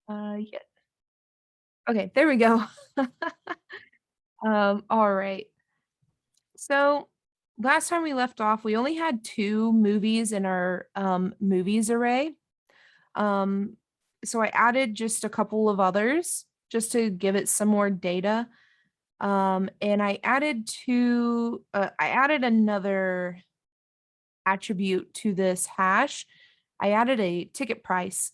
Yeah. Okay, there we go. All right. So last time we left off, we only had 2 movies in our movies array. Um, so I added just a couple of others just to give it some more data. And I added another attribute to this hash. I added a ticket price.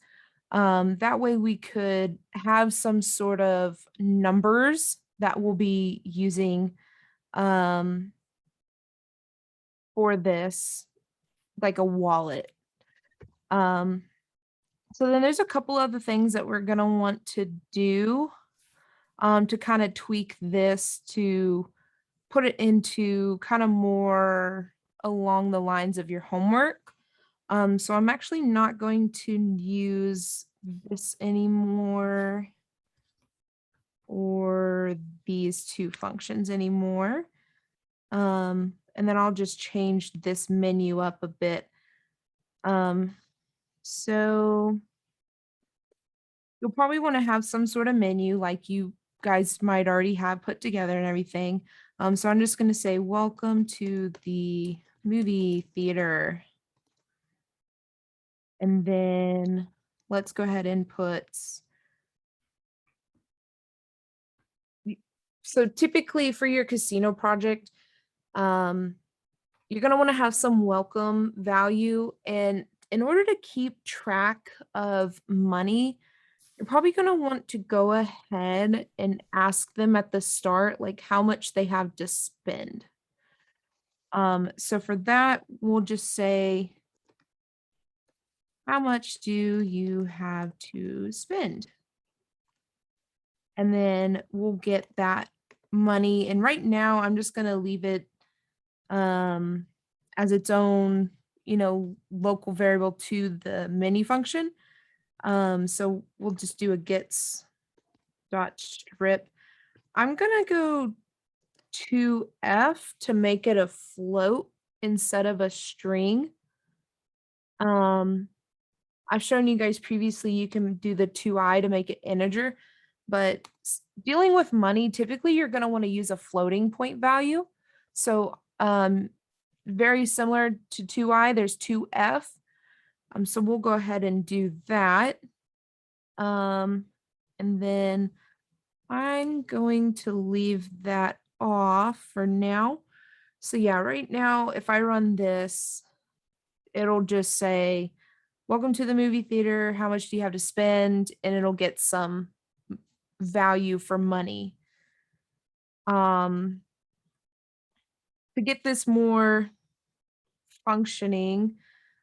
That way we could have some sort of numbers that we'll be using um, for this, like a wallet. Um, so then there's a couple other things that we're gonna want to do to kind of tweak this to put it into kind of more along the lines of your homework. So I'm actually not going to use this anymore or these 2 functions anymore. And then I'll just change this menu up a bit. So you'll probably want to have some sort of menu like you guys might already have put together and everything. So I'm just going to say, welcome to the movie theater. And then let's go ahead and put, so typically for your casino project, um, you're going to want to have some welcome value. And in order to keep track of money, you're probably going to want to go ahead and ask them at the start, like how much they have to spend. So for that, we'll just say, how much do you have to spend? And then we'll get that money. And right now, I'm just going to leave it um, as its own, local variable to the mini function. So we'll just do a gets dot strip. I'm gonna go to F to make it a float instead of a string. Um, I've shown you guys previously you can do the 2i to make it integer, but dealing with money, typically you're gonna want to use a floating point value. So very similar to 2i, there's 2f. So we'll go ahead and do that. And then I'm going to leave that off for now. So yeah, right now, if I run this, it'll just say, welcome to the movie theater. How much do you have to spend? And it'll get some value for money. To get this more functioning,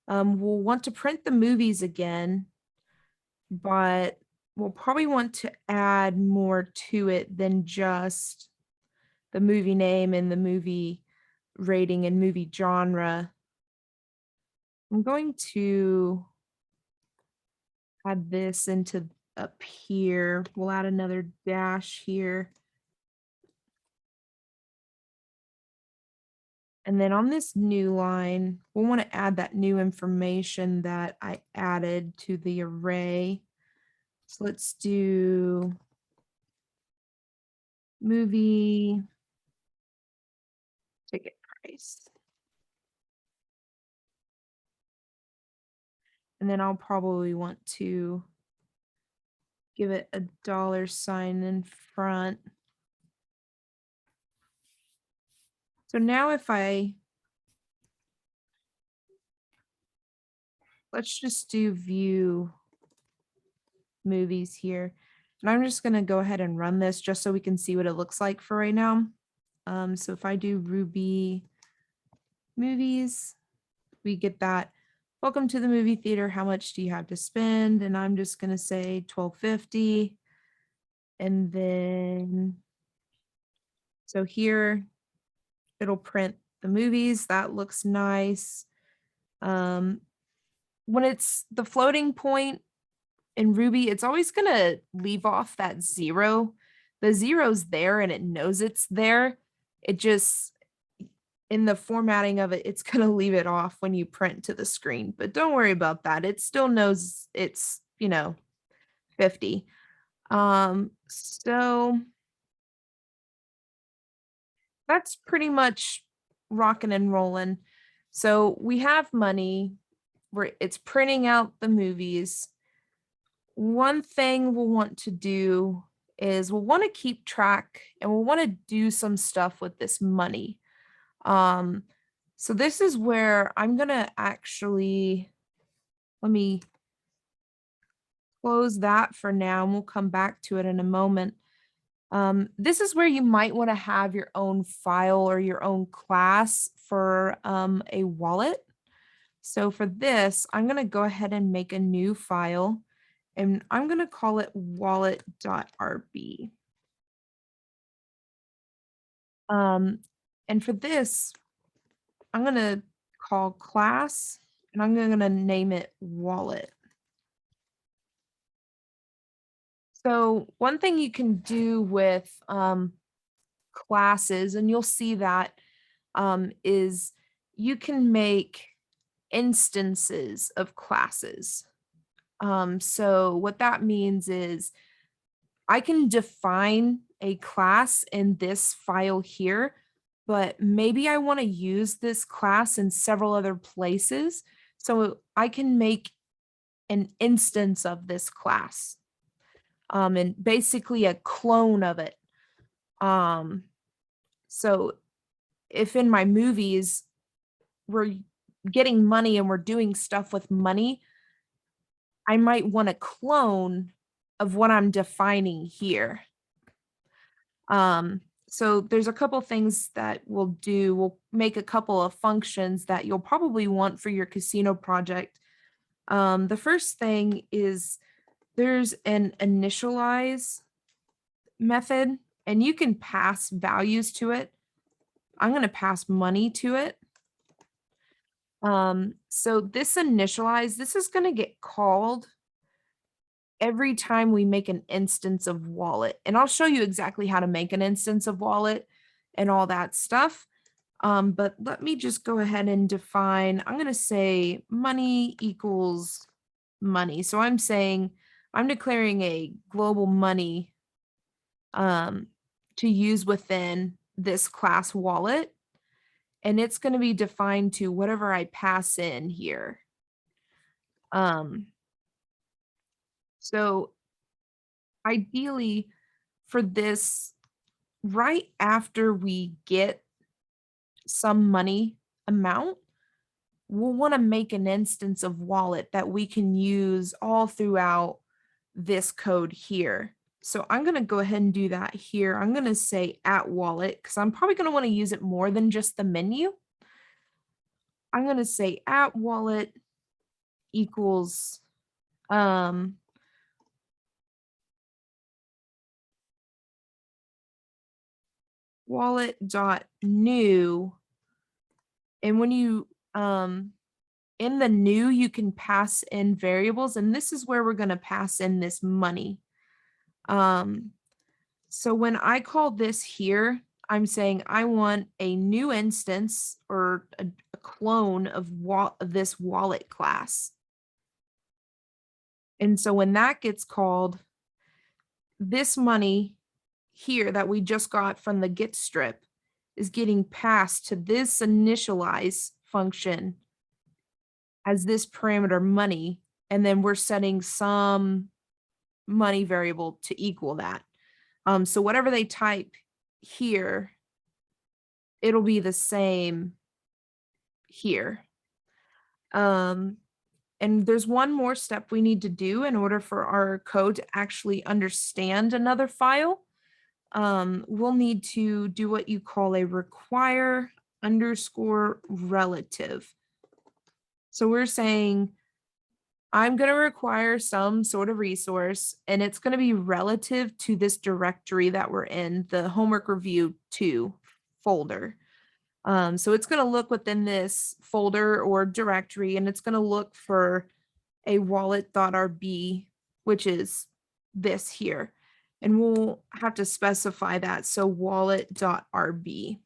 we'll want to print the movies again, but we'll probably want to add more to it than just the movie name and the movie rating and movie genre. I'm going to add this into up here. We'll add another dash here. And then on this new line, we'll want to add that new information that I added to the array. So let's do movie ticket price. And then I'll probably want to give it a $sign in front. So now if let's just do view movies here. And I'm just going to go ahead and run this just so we can see what it looks like for right now. So if I do Ruby movies, we get that. Welcome to the movie theater. How much do you have to spend? And I'm just going to say $12.50. And then, so here it'll print the movies. That looks nice. When it's the floating point in Ruby, it's always going to leave off that 0. The 0's there and it knows it's there. It just, in the formatting of it, it's going to leave it off when you print to the screen. But don't worry about that. It still knows it's, 50. So that's pretty much rocking and rolling. So we have money where it's printing out the movies. One thing we'll want to do is we'll want to keep track and we'll want to do some stuff with this money. Um, so this is where I'm gonna actually let me close that for now and we'll come back to it in a moment. This is where you might want to have your own file or your own class for a wallet. So for this, I'm going to go ahead and make a new file and I'm going to call it wallet.rb. Um, and for this, I'm going to call class and I'm going to name it wallet. So one thing you can do with classes, and you'll see that is you can make instances of classes. So what that means is I can define a class in this file here, but maybe I want to use this class in several other places. So I can make an instance of this class and basically a clone of it. So if in my movies we're getting money and we're doing stuff with money, I might want a clone of what I'm defining here. So there's a couple things that we'll do. We'll make a couple of functions that you'll probably want for your casino project. The first thing is there's an initialize method, and you can pass values to it. I'm going to pass money to it. So this initialize, this is going to get called every time we make an instance of wallet. And I'll show you exactly how to make an instance of wallet and all that stuff. But let me just go ahead and define, I'm going to say money equals money. So I'm saying I'm declaring a global money to use within this class wallet. And it's going to be defined to whatever I pass in here. So ideally for this, right after we get some money amount, we'll want to make an instance of wallet that we can use all throughout this code here. So I'm going to go ahead and do that here. I'm going to say at wallet because I'm probably going to want to use it more than just the menu. I'm going to say at wallet equals wallet.new. And when you in the new, you can pass in variables, and this is where we're going to pass in this money. So when I call this here, I'm saying I want a new instance or a clone of this wallet class. And so when that gets called, this money here that we just got from the get strip is getting passed to this initialize function as this parameter money, and then we're setting some money variable to equal that. So whatever they type here, it'll be the same here. And there's one more step we need to do in order for our code to actually understand another file. We'll need to do what you call a require underscore relative. So we're saying I'm going to require some sort of resource, and it's going to be relative to this directory that we're in, the homework review 2 folder. So it's going to look within this folder or directory, and it's going to look for a wallet.rb, which is this here. And we'll have to specify that. So wallet.rb.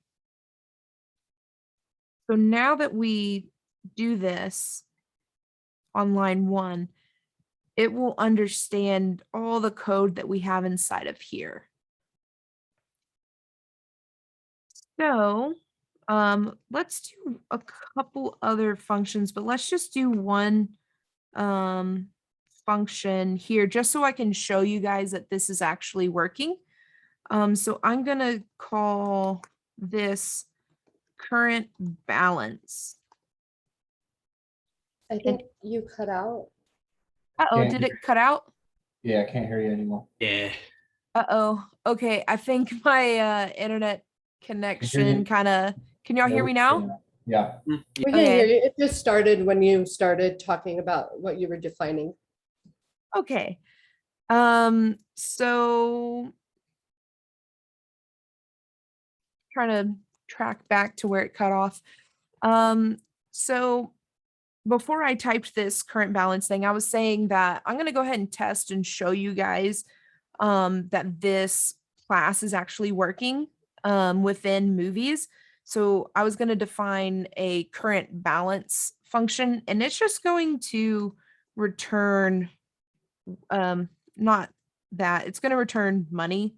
So now that we do this on line 1, it will understand all the code that we have inside of here. So let's do a couple other functions, but let's just do one function here just so I can show you guys that this is actually working. So I'm going to call this current balance. I think you cut out. Uh-oh, did it cut out? Yeah, I can't hear you anymore. Yeah. Uh-oh. Okay, I think my internet connection kind of, can y'all hear me now? Yeah. We can Okay. hear you. It just started when you started talking about what you were defining. Okay. So trying to track back to where it cut off. So before I typed this current balance thing, I was saying that I'm going to go ahead and test and show you guys that this class is actually working within movies. So I was going to define a current balance function, and it's just going to return not that, it's going to return money.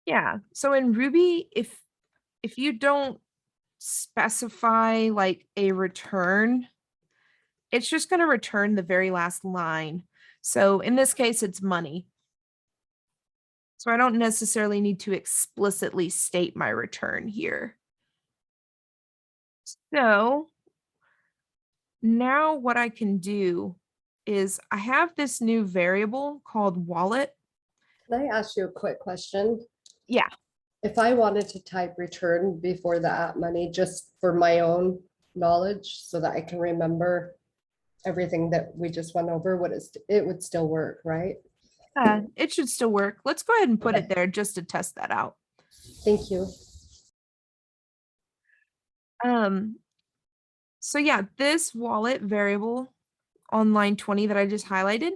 Yeah, so in Ruby, if you don't specify like a return, it's just going to return the very last line. So in this case, it's money. So I don't necessarily need to explicitly state my return here. So now what I can do is I have this new variable called wallet. Can I ask you a quick question? Yeah. If I wanted to type return before the at money, just for my own knowledge, so that I can remember everything that we just went over, it would still work, right? It should still work. Let's go ahead and put Okay. it there just to test that out. Thank you. So yeah, this wallet variable on line 20 that I just highlighted,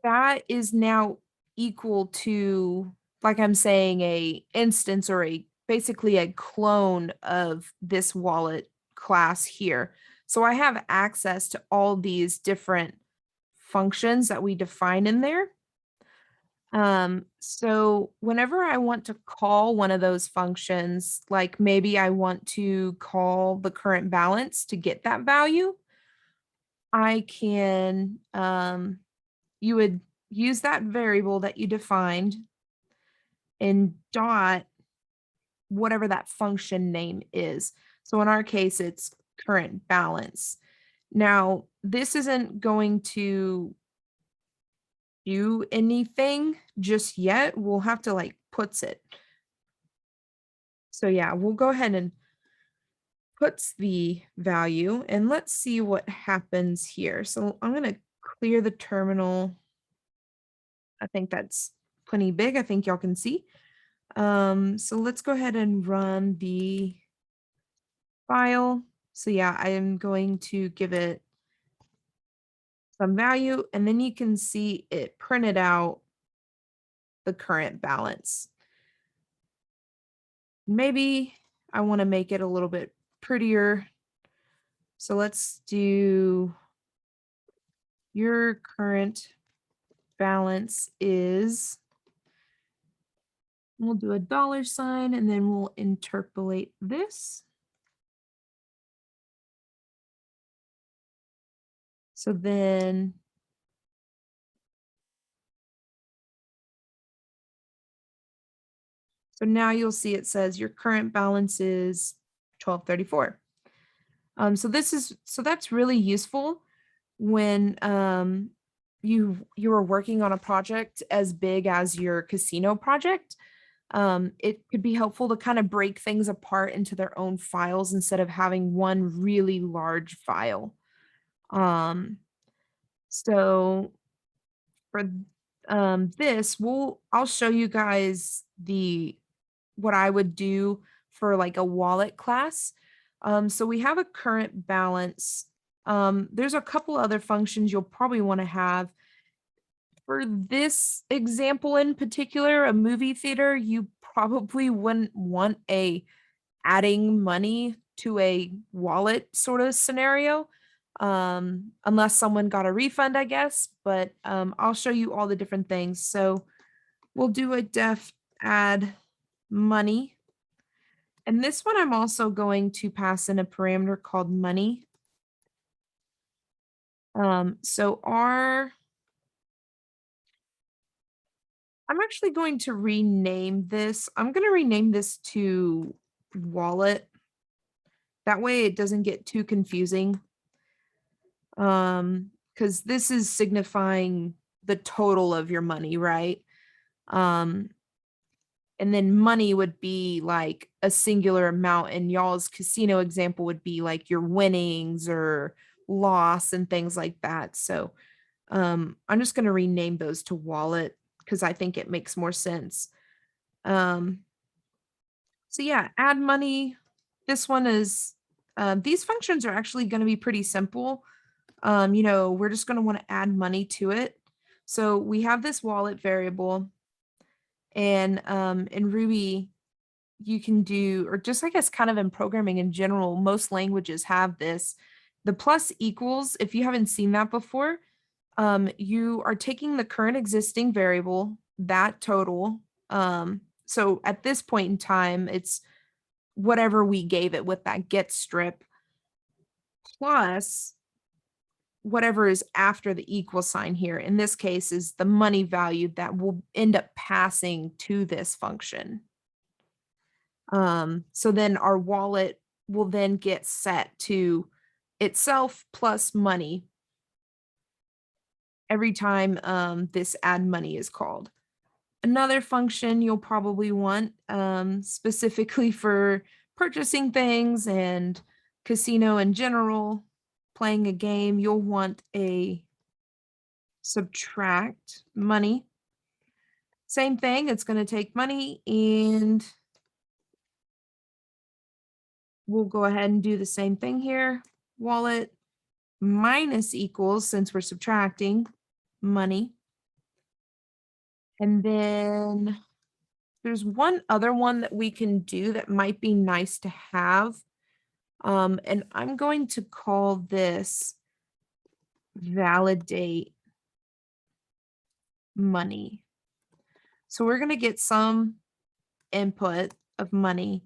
that is now equal to, like I'm saying, a instance or basically a clone of this wallet class here. So I have access to all these different functions that we define in there. So whenever I want to call one of those functions, like maybe I want to call the current balance to get that value, I can, you would use that variable that you defined and dot whatever that function name is. So in our case, it's current balance. Now, this isn't going to do anything just yet. We'll have to like puts it. So yeah, we'll go ahead and puts the value and let's see what happens here. So I'm going to clear the terminal. I think that's plenty big. I think y'all can see. So let's go ahead and run the file. So yeah, I am going to give it some value and then you can see it printed out the current balance. Maybe I want to make it a little bit prettier. So let's do your current balance is, we'll do a $sign and then we'll interpolate this. So then so now you'll see it says your current balance is $12.34. So that's really useful when you are working on a project as big as your casino project. It could be helpful to kind of break things apart into their own files instead of having one really large file. So for this, I'll show you guys what I would do for like a wallet class. So we have a current balance. There's a couple other functions you'll probably want to have. For this example in particular, a movie theater, you probably wouldn't want a adding money to a wallet sort of scenario, unless someone got a refund, I guess, but I'll show you all the different things. So we'll do a def add money. And this one I'm also going to pass in a parameter called money. So I'm actually going to rename this. I'm going to rename this to wallet. That way it doesn't get too confusing. Because this is signifying the total of your money, right? And then money would be like a singular amount, and y'all's casino example would be like your winnings or loss and things like that. So I'm just going to rename those to wallet because I think it makes more sense. So yeah, add money. This one is, these functions are actually going to be pretty simple. We're just going to want to add money to it. So we have this wallet variable, and in Ruby, you can do, or just I guess kind of in programming in general, most languages have this. The plus equals, if you haven't seen that before, you are taking the current existing variable, that total. So at this point in time, it's whatever we gave it with that get strip plus whatever is after the equal sign here. In this case is the money value that will end up passing to this function. So then our wallet will then get set to itself plus money every time this add money is called. Another function you'll probably want specifically for purchasing things and casino in general, playing a game, you'll want a subtract money. Same thing, it's going to take money, and we'll go ahead and do the same thing here. Wallet minus equals, since we're subtracting, money. And then there's one other one that we can do that might be nice to have. And I'm going to call this validate money. So we're going to get some input of money,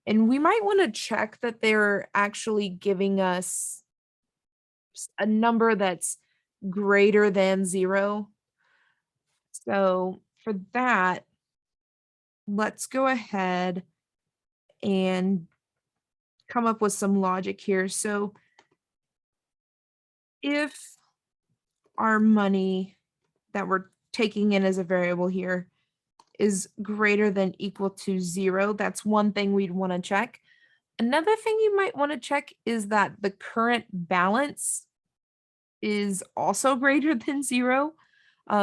and we might want to check that they're actually giving us a number that's greater than 0. So for that, let's go ahead and come up with some logic here. So if our money that we're taking in as a variable here is greater than equal to 0, that's one thing we'd want to check. Another thing you might want to check is that the current balance is also greater than 0,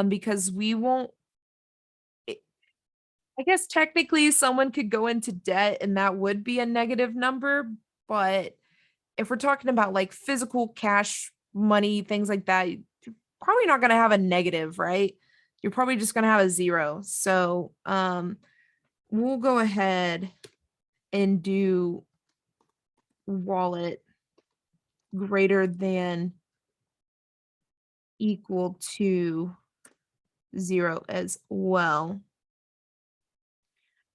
because we won't, I guess technically someone could go into debt and that would be a negative number, but if we're talking about like physical cash money, things like that, you're probably not going to have a negative, right? You're probably just going to have a 0. So we'll go ahead and do wallet greater than equal to 0 as well.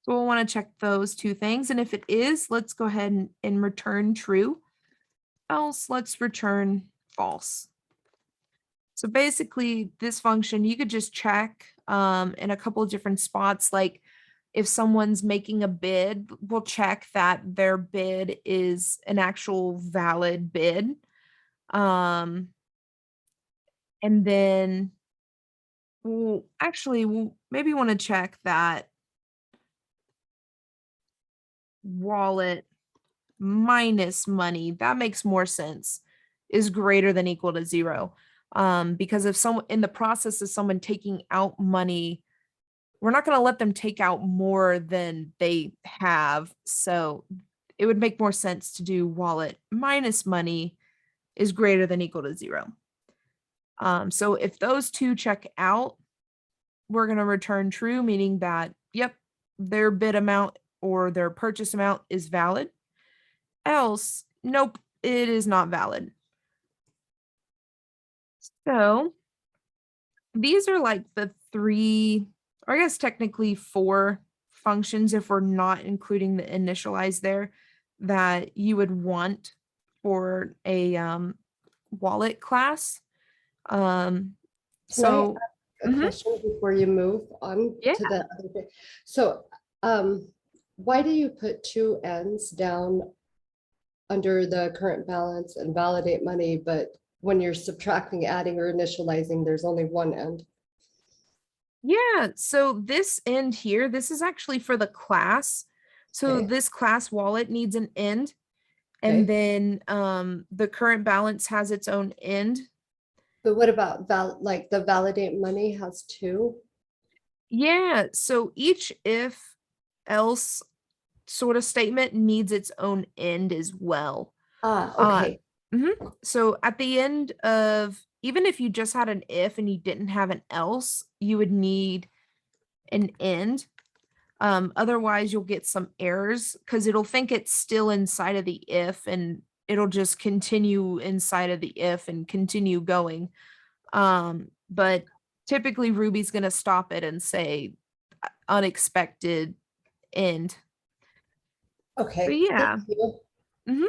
So we'll want to check those two things. And if it is, let's go ahead and return true. Else, let's return false. So basically this function, you could just check in a couple of different spots. Like if someone's making a bid, we'll check that their bid is an actual valid bid. And then we'll maybe want to check that wallet minus money, that makes more sense, is greater than equal to 0. Because if someone in the process of someone taking out money, we're not going to let them take out more than they have. So it would make more sense to do wallet minus money is greater than equal to 0. So if those two check out, we're going to return true, meaning that, yep, their bid amount or their purchase amount is valid. else, nope, it is not valid. So these are like the three, or I guess technically four functions if we're not including the initialize there that you would want for a wallet class. Can I So ask a mhm, question before you move on yeah. to the other thing? So, why do you put two ends down under the current balance and validate money, but when you're subtracting, adding, or initializing, there's only one end? Yeah, so this end here, this is actually for the class. So Okay, this class wallet needs an end, and okay. then the current balance has its own end. But what about like the validate money has two? Yeah, so each if else sort of statement needs its own end as well. Ah, Uh okay. mhm. So at the end of, even if you just had an if and you didn't have an else, you would need an end. Otherwise you'll get some errors because it'll think it's still inside of the if, and it'll just continue inside of the if and continue going. But typically Ruby's going to stop it and say unexpected end. But Okay, thank yeah. you. Mhm.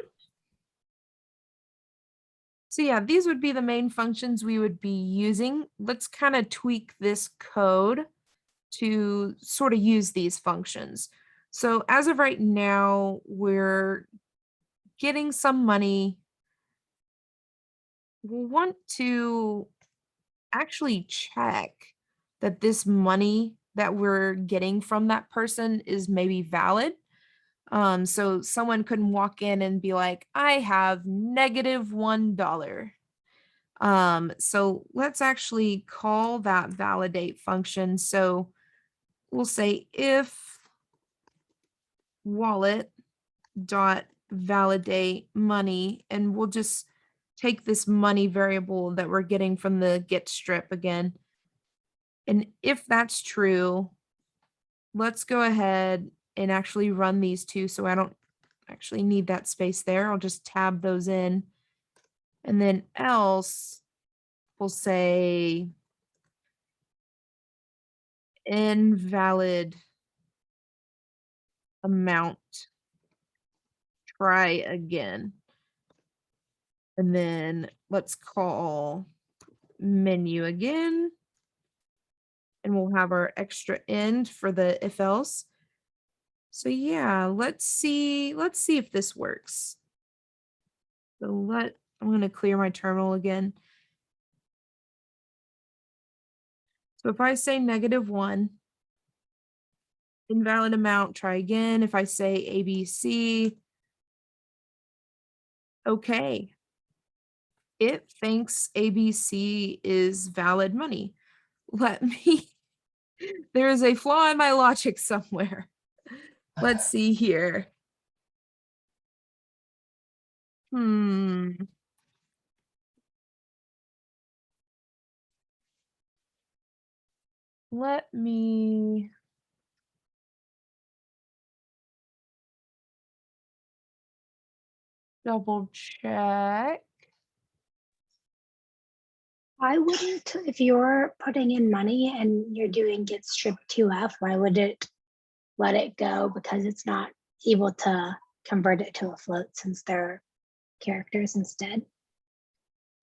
So yeah, these would be the main functions we would be using. Let's kind of tweak this code to sort of use these functions. So as of right now, we're getting some money. We want to actually check that this money that we're getting from that person is maybe valid. So someone couldn't walk in and be like, I have -$1. So let's actually call that validate function. So we'll say if wallet dot validate money, and we'll just take this money variable that we're getting from the get strip again. And if that's true, let's go ahead and actually run these two. So I don't actually need that space there. I'll just tab those in. And then else we'll say invalid amount, try again. And then let's call menu again. And we'll have our extra end for the if else. So yeah, let's see if this works. So I'm going to clear my terminal again. So if I say -1, invalid amount, try again. If I say ABC, okay. It thinks ABC is valid money. Let me, there is a flaw in my logic somewhere. Let's see here. Hmm. Let me double check. Why wouldn't, if you're putting in money and you're doing get strip 2F, why would it let it go? Because it's not able to convert it to a float since they're characters instead.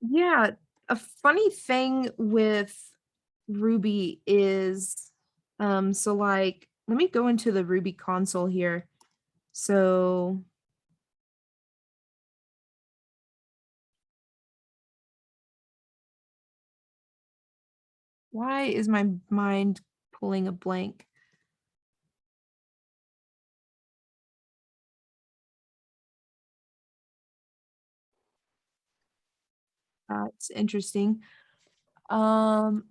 Yeah, a funny thing with Ruby is, so like, let me go into the Ruby console here. So why is my mind pulling a blank? It's interesting. Um,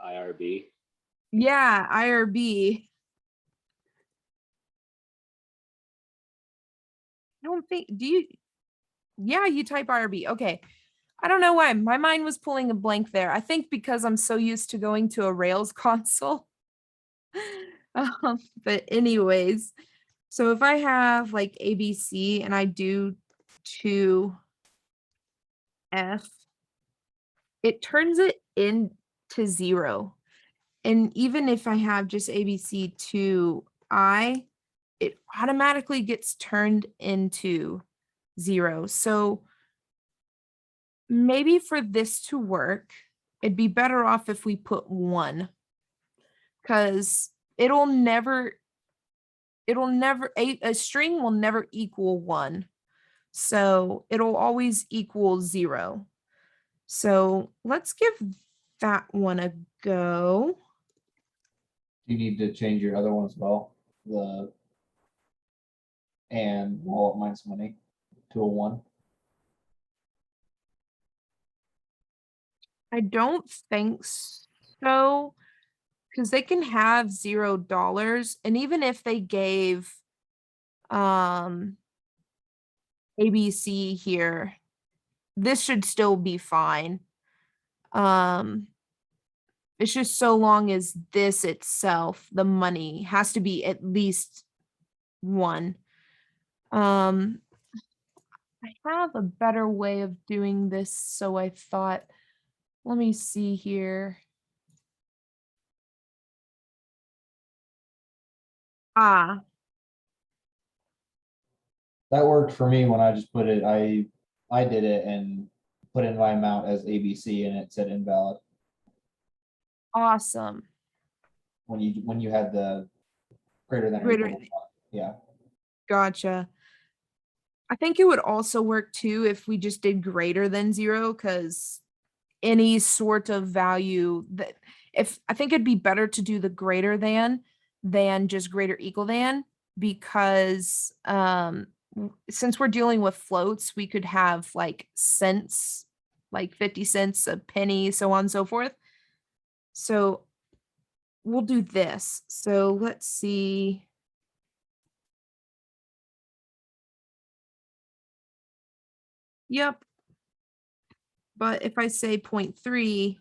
IRB. yeah, IRB. I don't think, do you? Yeah, you type IRB. Okay. I don't know why. My mind was pulling a blank there. I think because I'm so used to going to a Rails console. But anyways, So if I have like ABC and I do 2F, it turns it into 0. And even if I have just ABC 2I, it automatically gets turned into 0. So maybe for this to work, it'd be better off if we put 1, because a string will never equal 1. So it'll always equal 0. So let's give that one a go. You need to change your other one as well. The and wallet minus money to a 1. I don't think so, because they can have $0. And even if they gave ABC here, this should still be fine. It's just so long as this itself, the money, has to be at least 1. I have a better way of doing this, so I thought, let me see here. Ah, That worked for me when I just put it. I did it and put in my amount as ABC and it said invalid awesome. when you had the greater than or Greater- equal to 1. Yeah. Gotcha. I think it would also work too if we just did greater than 0, because any sort of value that, if I think it'd be better to do the greater than just greater equal than, because since we're dealing with floats, we could have like cents, like 50 cents, a penny, so on and so forth. So we'll do this. So let's see. Yep. But if I say 0.3,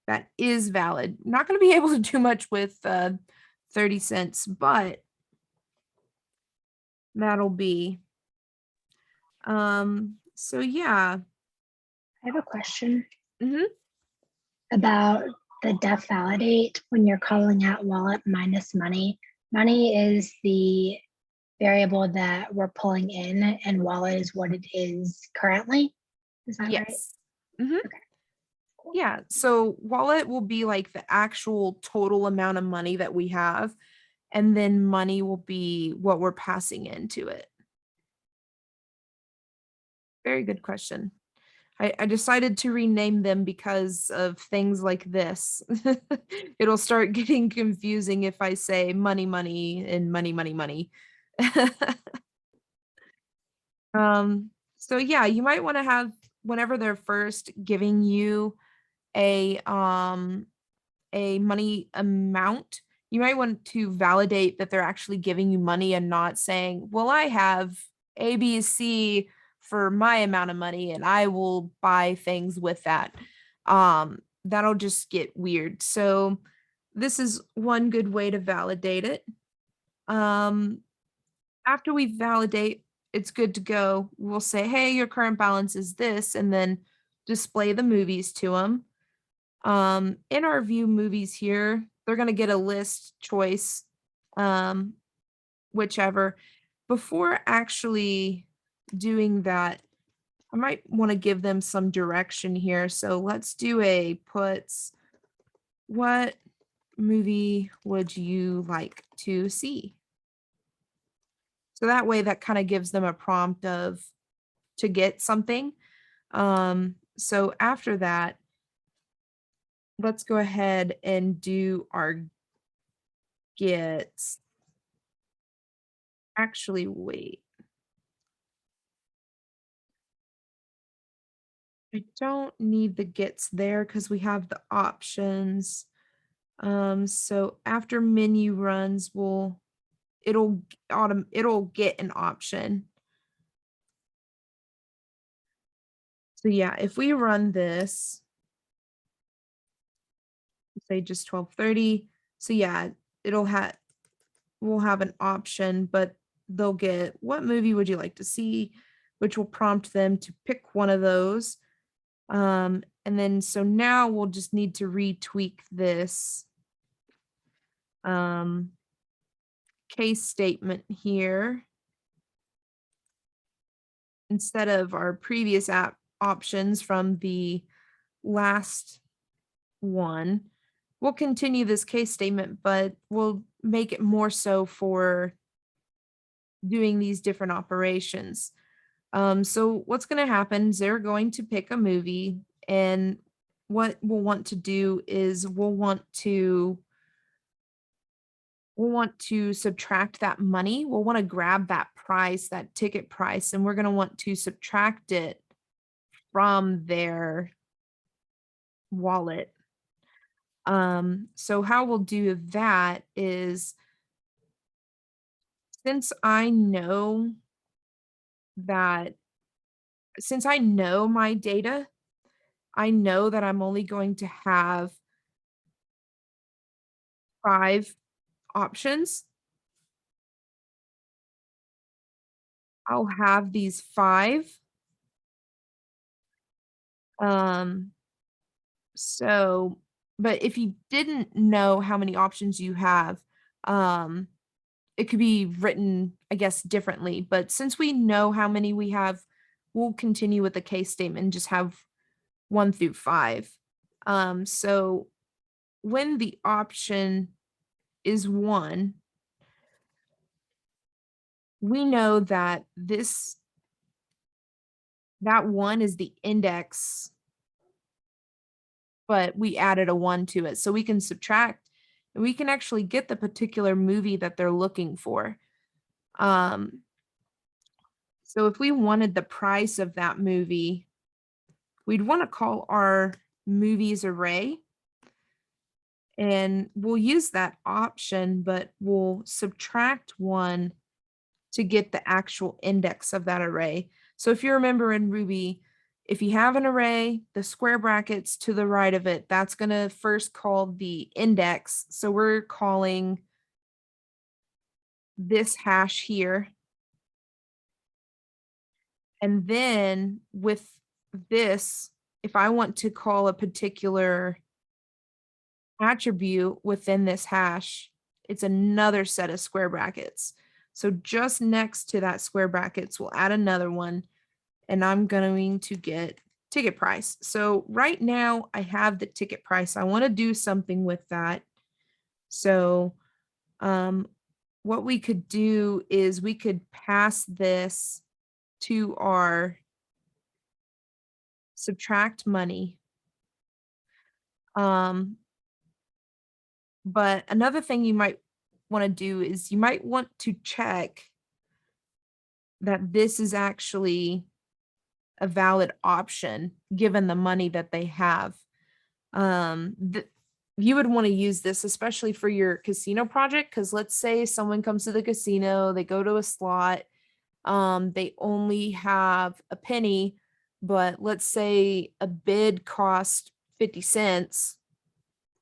that is valid. I'm not going to be able to do much with 30 cents, but that'll be. So yeah. I have a question Mhm. about the def validate when you're calling out wallet minus money. Money is the variable that we're pulling in, and wallet is what it is currently. Is that right? Yes. Mhm. Cool. Yeah. So wallet will be like the actual total amount of money that we have, and then money will be what we're passing into it. Very good question. I decided to rename them because of things like this. It'll start getting confusing if I say money, money, and money, money, money. So yeah, you might want to have, whenever they're first giving you a money amount, you might want to validate that they're actually giving you money and not saying, well, I have ABC for my amount of money and I will buy things with that. That'll just get weird. So this is one good way to validate it. After we validate, it's good to go. We'll say, hey, your current balance is this, and then display the movies to them. In our view movies here, they're going to get a list choice, whichever. Before actually doing that, I might want to give them some direction here. So let's do a puts. What movie would you like to see? So that way that kind of gives them a prompt of to get something. So after that, let's go ahead and do our gets. Actually, wait. I don't need the gets there because we have the options. So after menu runs, it'll get an option. So yeah, if we run this, say just 12:30. So yeah, we'll have an option, but they'll get, what movie would you like to see, which will prompt them to pick one of those. And then so now we'll just need to retweak this case statement here. Instead of our previous app options from the last one, we'll continue this case statement, but we'll make it more so for doing these different operations. So what's going to happen is they're going to pick a movie, and what we'll want to do is we'll want to subtract that money. We'll want to grab that price, that ticket price, and we're going to want to subtract it from their wallet. So how we'll do that is, since I know my data, I know that I'm only going to have 5 options. I'll have these 5. So, but if you didn't know how many options you have, it could be written, I guess, differently. But since we know how many we have, we'll continue with the case statement and just have 1 through 5. So when the option is 1, we know that that 1 is the index, but we added a 1 to it. So we can subtract, and we can actually get the particular movie that they're looking for. So if we wanted the price of that movie, we'd want to call our movies array, and we'll use that option, but we'll subtract 1 to get the actual index of that array. So if you remember in Ruby, if you have an array, the square brackets to the right of it, that's going to first call the index. So we're calling this hash here. And then with this, if I want to call a particular attribute within this hash, it's another set of square brackets. So just next to that square brackets, we'll add another one, and I'm going to get ticket price. So right now I have the ticket price. I want to do something with that. So what we could do is we could pass this to our subtract money. But another thing you might want to do is you might want to check that this is actually a valid option given the money that they have. You would want to use this especially for your casino project, because let's say someone comes to the casino, they go to a slot, they only have a penny, but let's say a bid cost 50 cents.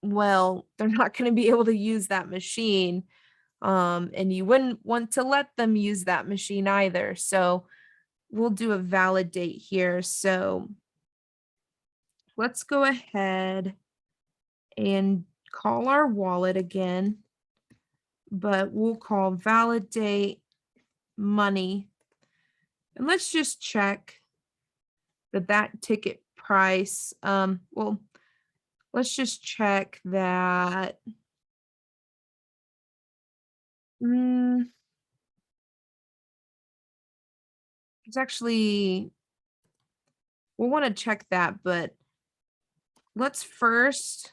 Well, they're not going to be able to use that machine. And you wouldn't want to let them use that machine either. So we'll do a validate here. So let's go ahead and call our wallet again, but we'll call validate money. And let's just check that ticket price. Well, let's just check that. It's actually, we'll want to check that, but let's first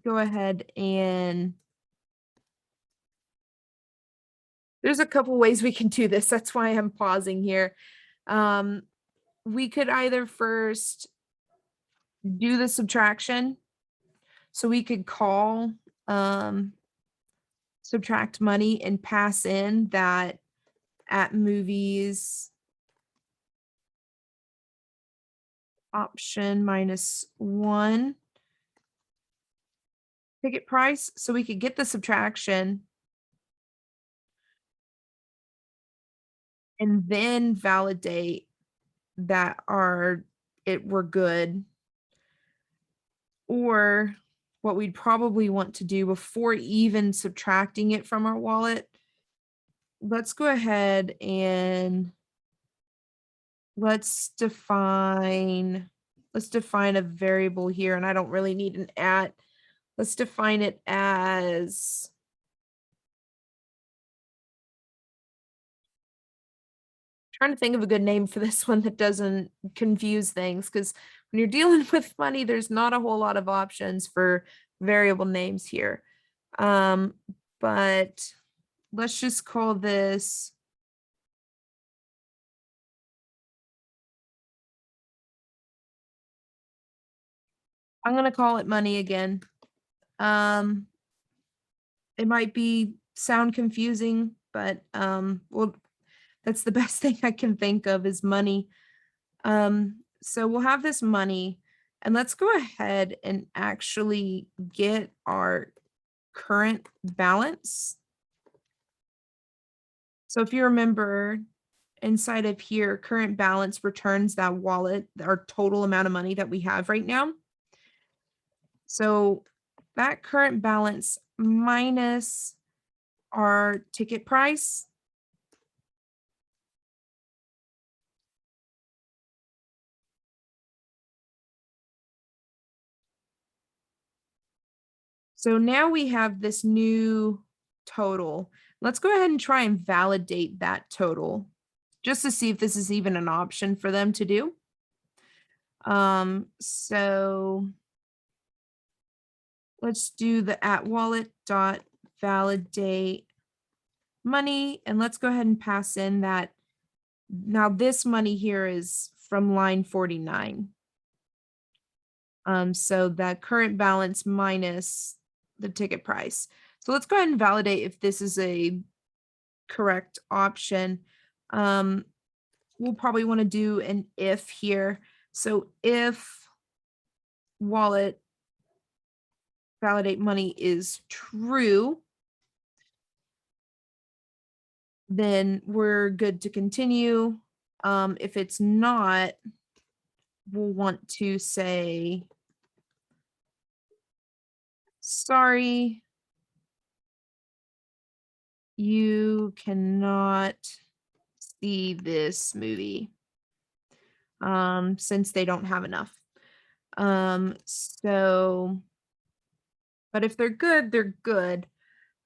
go ahead and there's a couple ways we can do this. That's why I'm pausing here. We could either first do the subtraction. So we could call subtract money and pass in that at movies option -1 ticket price. So we could get the subtraction. and then validate that we're good. Or what we'd probably want to do before even subtracting it from our wallet, let's go ahead and let's define a variable here, and I don't really need an at. Let's define it as trying to think of a good name for this one that doesn't confuse things, because when you're dealing with money, there's not a whole lot of options for variable names here. But let's just call this I'm gonna call it money again. It might sound confusing, but well, that's the best thing I can think of is money. So we'll have this money, and let's go ahead and actually get our current balance. So if you remember, inside of here, current balance returns that wallet, our total amount of money that we have right now. So that current balance minus our ticket price. So now we have this new total. Let's go ahead and try and validate that total just to see if this is even an option for them to do. So let's do the @wallet.validate money, and let's go ahead and pass in that. Now this money here is from line 49. So that current balance minus the ticket price. So let's go ahead and validate if this is a correct option. We'll probably want to do an if here. So if wallet validate money is true, then we're good to continue. If it's not, we'll want to say, sorry, you cannot see this movie since they don't have enough. So, but if they're good, they're good.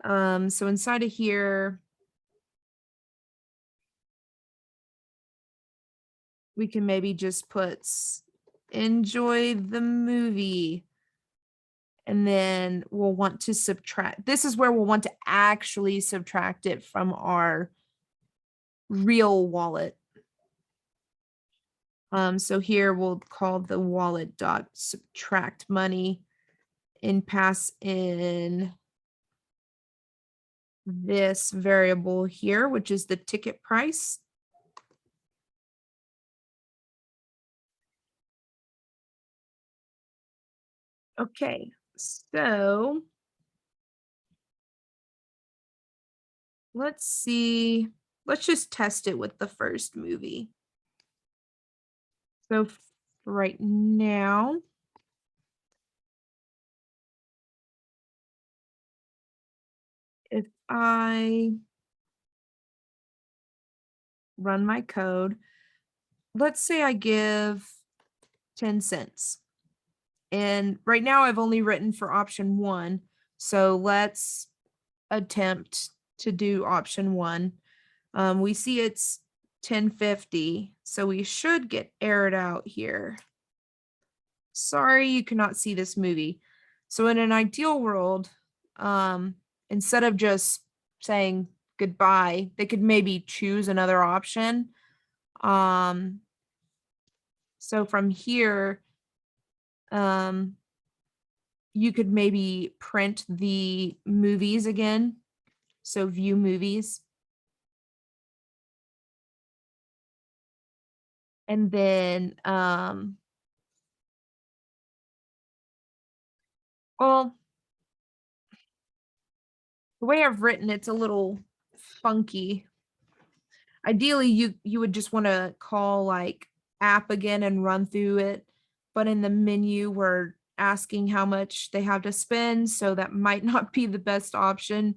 So inside of here, we can maybe just put enjoy the movie. And then we'll want to subtract. This is where we'll want to actually subtract it from our real wallet. So here we'll call the wallet dot subtract money and pass in this variable here, which is the ticket price. Okay, so let's see. Let's just test it with the first movie. So right now, if I run my code, let's say I give 10 cents. And right now I've only written for option 1. So let's attempt to do option 1. We see it's 1050, so we should get errored out here. Sorry, you cannot see this movie. So in an ideal world, instead of just saying goodbye, they could maybe choose another option. So from here, you could maybe print the movies again. So view movies. And then, well, the way I've written it's a little funky. ideally you would just want to call like app again and run through it. But in the menu, we're asking how much they have to spend. So that might not be the best option.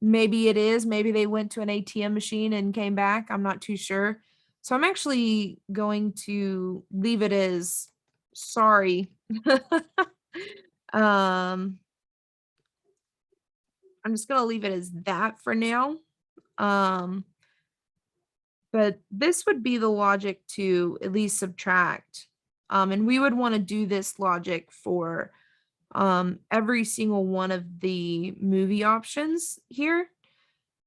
Maybe it is, maybe they went to an ATM machine and came back. I'm not too sure. So I'm actually going to leave it as sorry. I'm just gonna leave it as that for now. But this would be the logic to at least subtract. And we would want to do this logic for every single one of the movie options here.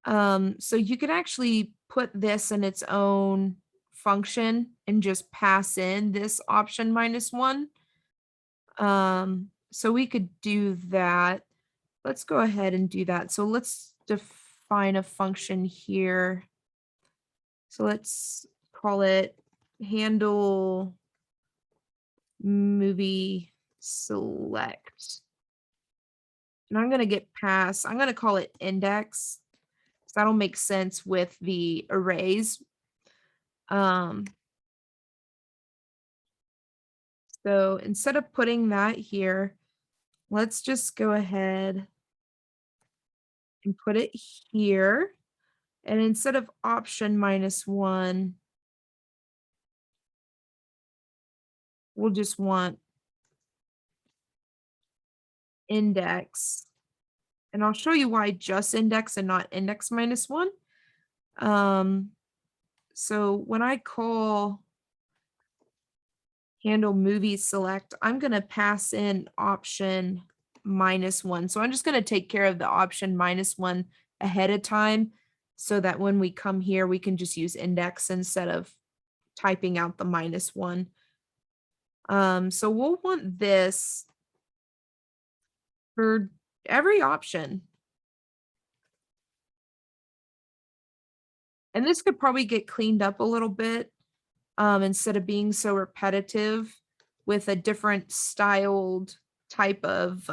So you could actually put this in its own function and just pass in this option -1. So we could do that. Let's go ahead and do that. So let's define a function here. So let's call it handle movie select. And I'm going to get past, I'm going to call it index. So that'll make sense with the arrays. So instead of putting that here, let's just go ahead and put it here. And instead of option -1, we'll just want index. And I'll show you why just index and not index -1. So when I call handle movie select, I'm going to pass in option -1. So I'm just going to take care of the option -1 ahead of time so that when we come here, we can just use index instead of typing out the -1. So we'll want this for every option. And this could probably get cleaned up a little bit instead of being so repetitive with a different styled type of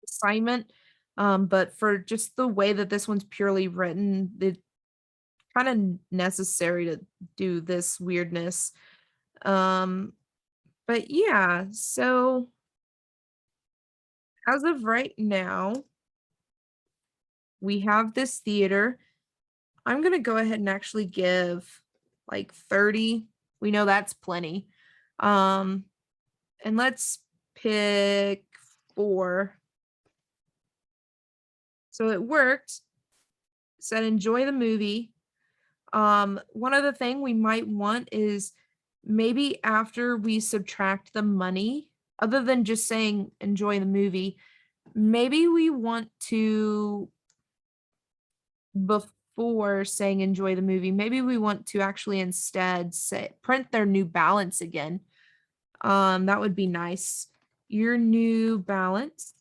assignment. But for just the way that this one's purely written, it's kind of necessary to do this weirdness. But yeah, so as of right now, we have this theater. I'm going to go ahead and actually give like 30. We know that's plenty. And let's pick 4. So it worked. It said enjoy the movie. One other thing we might want is maybe after we subtract the money, other than just saying enjoy the movie, maybe we want to, before saying enjoy the movie, maybe we want to actually instead say print their new balance again. That would be nice. Your new balance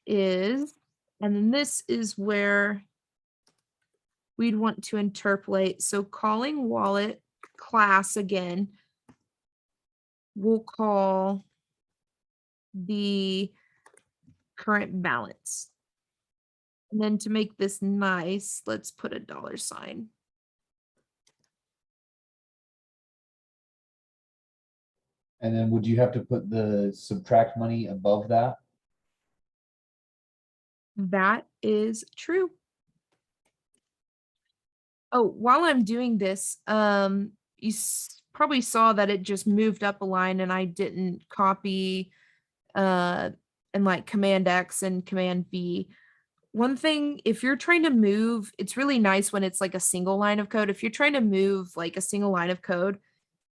is, and then this is where we'd want to interpolate. So calling wallet class again, we'll call the current balance. And then to make this nice, let's put a $sign. And then would you have to put the subtract money above that? That is true. Oh, while I'm doing this, you probably saw that it just moved up a line and I didn't copy and like Command X and Command V. One thing, if you're trying to move, it's really nice when it's like a single line of code. If you're trying to move like a single line of code,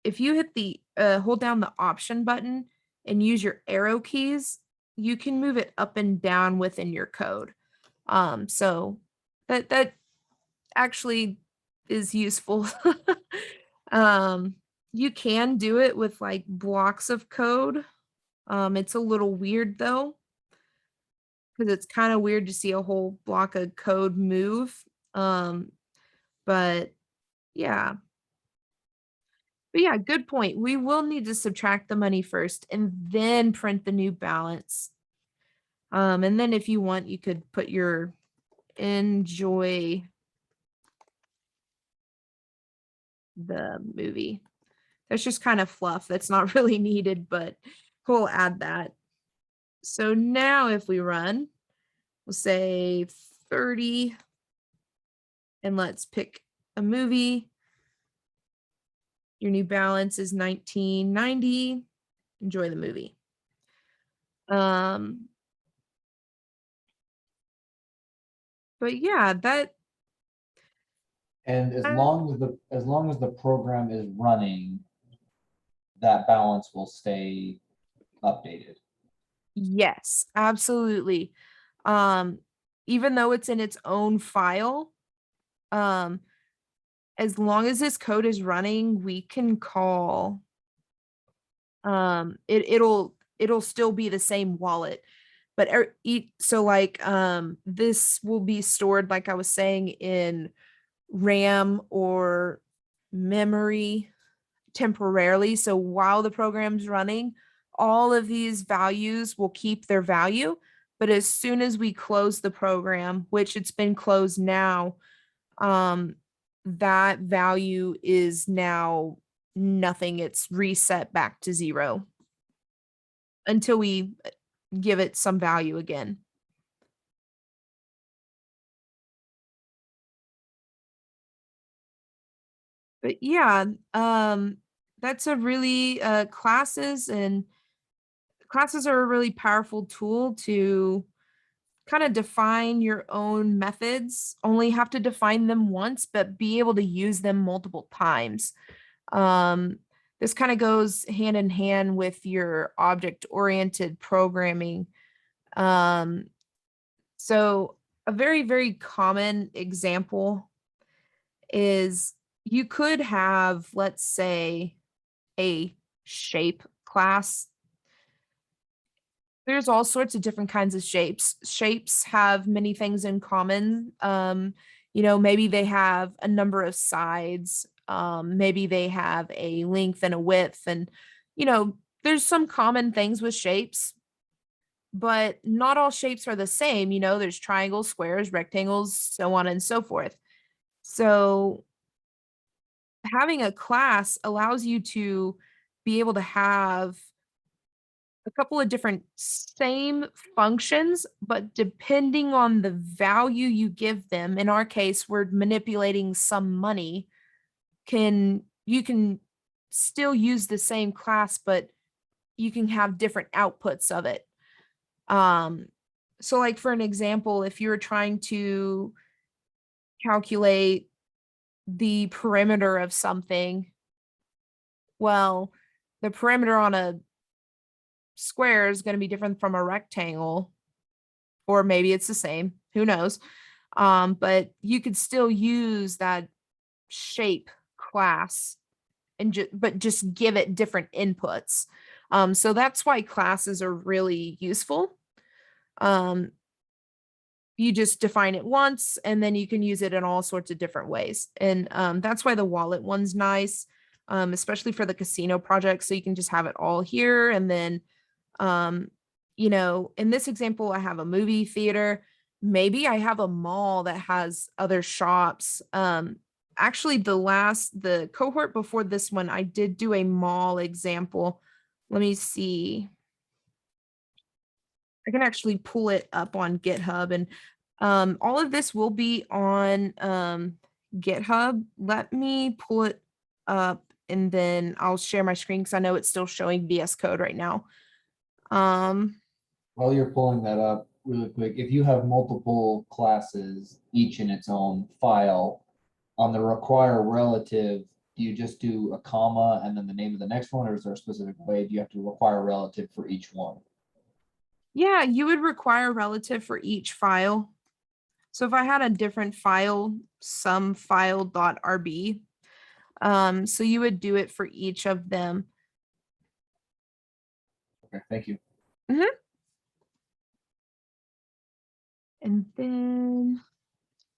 if you hit the hold down the option button and use your arrow keys, you can move it up and down within your code. So that actually is useful. You can do it with like blocks of code. It's a little weird though, because it's kind of weird to see a whole block of code move. But yeah. But yeah, good point. We will need to subtract the money first and then print the new balance. And then if you want, you could put your enjoy the movie. That's just kind of fluff. That's not really needed, but we'll add that. So now if we run, we'll say 30 and let's pick a movie. Your new balance is 1990. Enjoy the movie. But yeah, that And as long as the program is running, that balance will stay updated. yes, absolutely. Even though it's in its own file, as long as this code is running, we can call it'll still be the same wallet. But so like this will be stored, like I was saying, in RAM or memory temporarily. So while the program's running, all of these values will keep their value. But as soon as we close the program, which it's been closed now, that value is now nothing. It's reset back to 0 until we give it some value again. But yeah, that's a really classes are a really powerful tool to kind of define your own methods. Only have to define them once, but be able to use them multiple times. This kind of goes hand in hand with your object-oriented programming. So a very, very common example is you could have, let's say, a shape class. There's all sorts of different kinds of shapes. Shapes have many things in common. Maybe they have a number of sides. Maybe they have a length and a width. And, there's some common things with shapes, but not all shapes are the same. There's triangles, squares, rectangles, so on and so forth. So having a class allows you to be able to have a couple of different same functions, but depending on the value you give them, in our case, we're manipulating some money, you can still use the same class, but you can have different outputs of it. So like for an example, if you're trying to calculate the perimeter of something, well, the perimeter on a square is going to be different from a rectangle, or maybe it's the same, who knows. But you could still use that shape class and but just give it different inputs. So that's why classes are really useful. You just define it once and then you can use it in all sorts of different ways. And that's why the wallet one's nice, especially for the casino project. So you can just have it all here. And then, in this example, I have a movie theater. Maybe I have a mall that has other shops. Actually, the cohort before this one, I did do a mall example. Let me see. I can actually pull it up on GitHub, and all of this will be on GitHub. Let me pull it up and then I'll share my screen because I know it's still showing VS Code right now. While you're pulling that up really quick, if you have multiple classes, each in its own file, on the require relative, do you just do a comma and then the name of the next one, or is there a specific way? Do you have to require relative for each one? Yeah, you would require relative for each file. So if I had a different file, some file.rb, so you would do it for each of them. Okay, thank you. And then,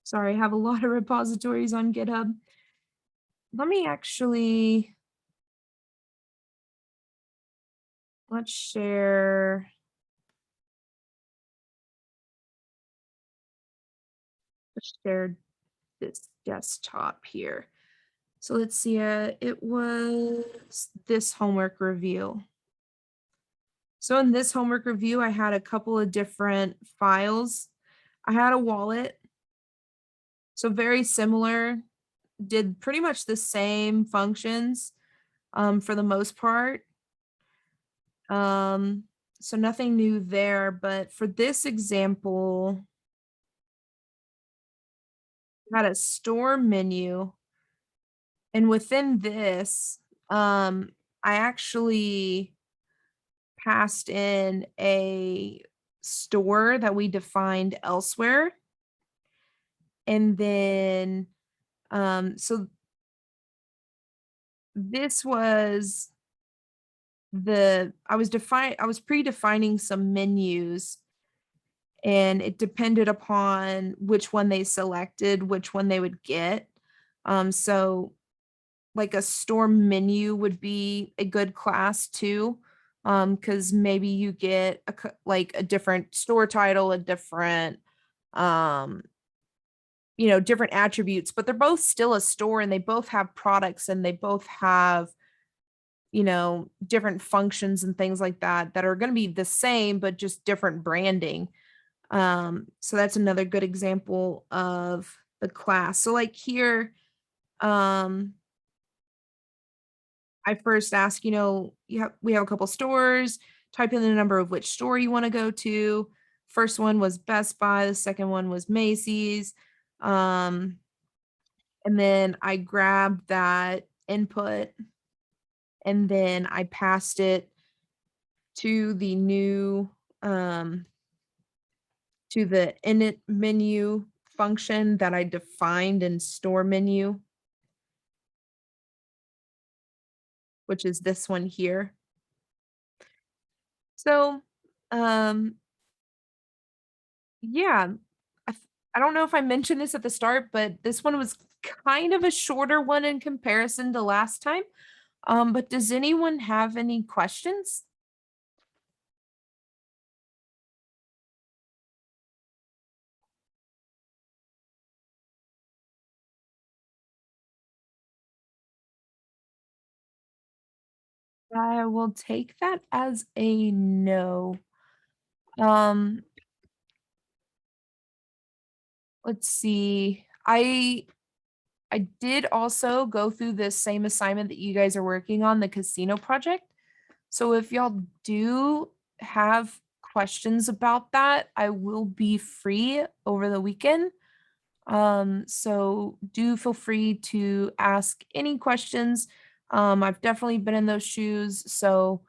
sorry, I have a lot of repositories on GitHub. Let me actually, let's share. shared this desktop here. So let's see, it was this homework review. So in this homework review, I had a couple of different files. I had a wallet. So very similar, did pretty much the same functions for the most part. So nothing new there, but for this example, I had a store menu. And within this, I actually passed in a store that we defined elsewhere. And then, so this was I was predefining some menus, and it depended upon which one they selected, which one they would get. So like a store menu would be a good class too, because maybe you get like a different store title, a different, different attributes, but they're both still a store and they both have products and they both have, different functions and things like that are going to be the same, but just different branding. So that's another good example of the class. So like here, I first ask, we have a couple stores, type in the number of which store you want to go to. First one was Best Buy, the second one was Macy's. And then I grabbed that input and then I passed it to the new, to the init menu function that I defined in store menu, which is this one here. So, yeah, I don't know if I mentioned this at the start, but this one was kind of a shorter one in comparison to last time. But does anyone have any questions? I will take that as a no. Um, let's see. I did also go through this same assignment that you guys are working on, the casino project. So if y'all do have questions about that, I will be free over the weekend. So do feel free to ask any questions. I've definitely been in those shoes, so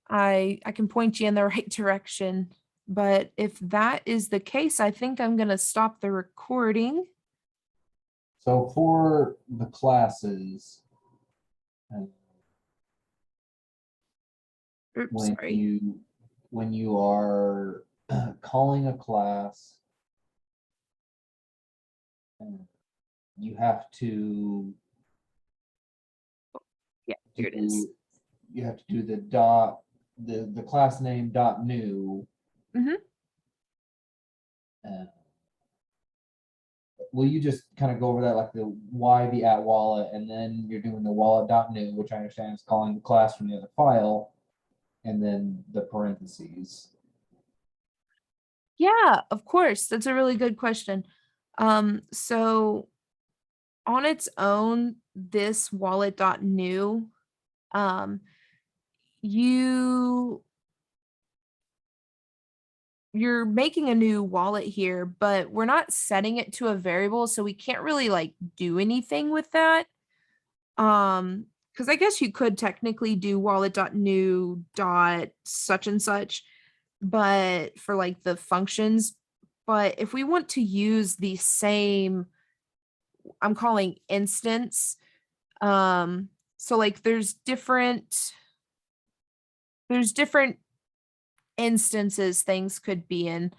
I can point you in the right direction. But if that is the case, I think I'm gonna stop the recording. So for the classes, Oops, when sorry. you are calling a class, you have to Yeah, here it is. you have to do the class name dot new. Mhm. Will you just kind of go over that, like the why the at wallet, and then you're doing the wallet dot new, which I understand is calling the class from the other file, and then the parentheses. Yeah, of course. That's a really good question. So on its own, this wallet.new, you you're making a new wallet here, but we're not setting it to a variable, so we can't really like do anything with that. Because I guess you could technically do wallet.new dot such and such, but for like the functions. But if we want to use the same, I'm calling instance, so like there's different instances things could be in.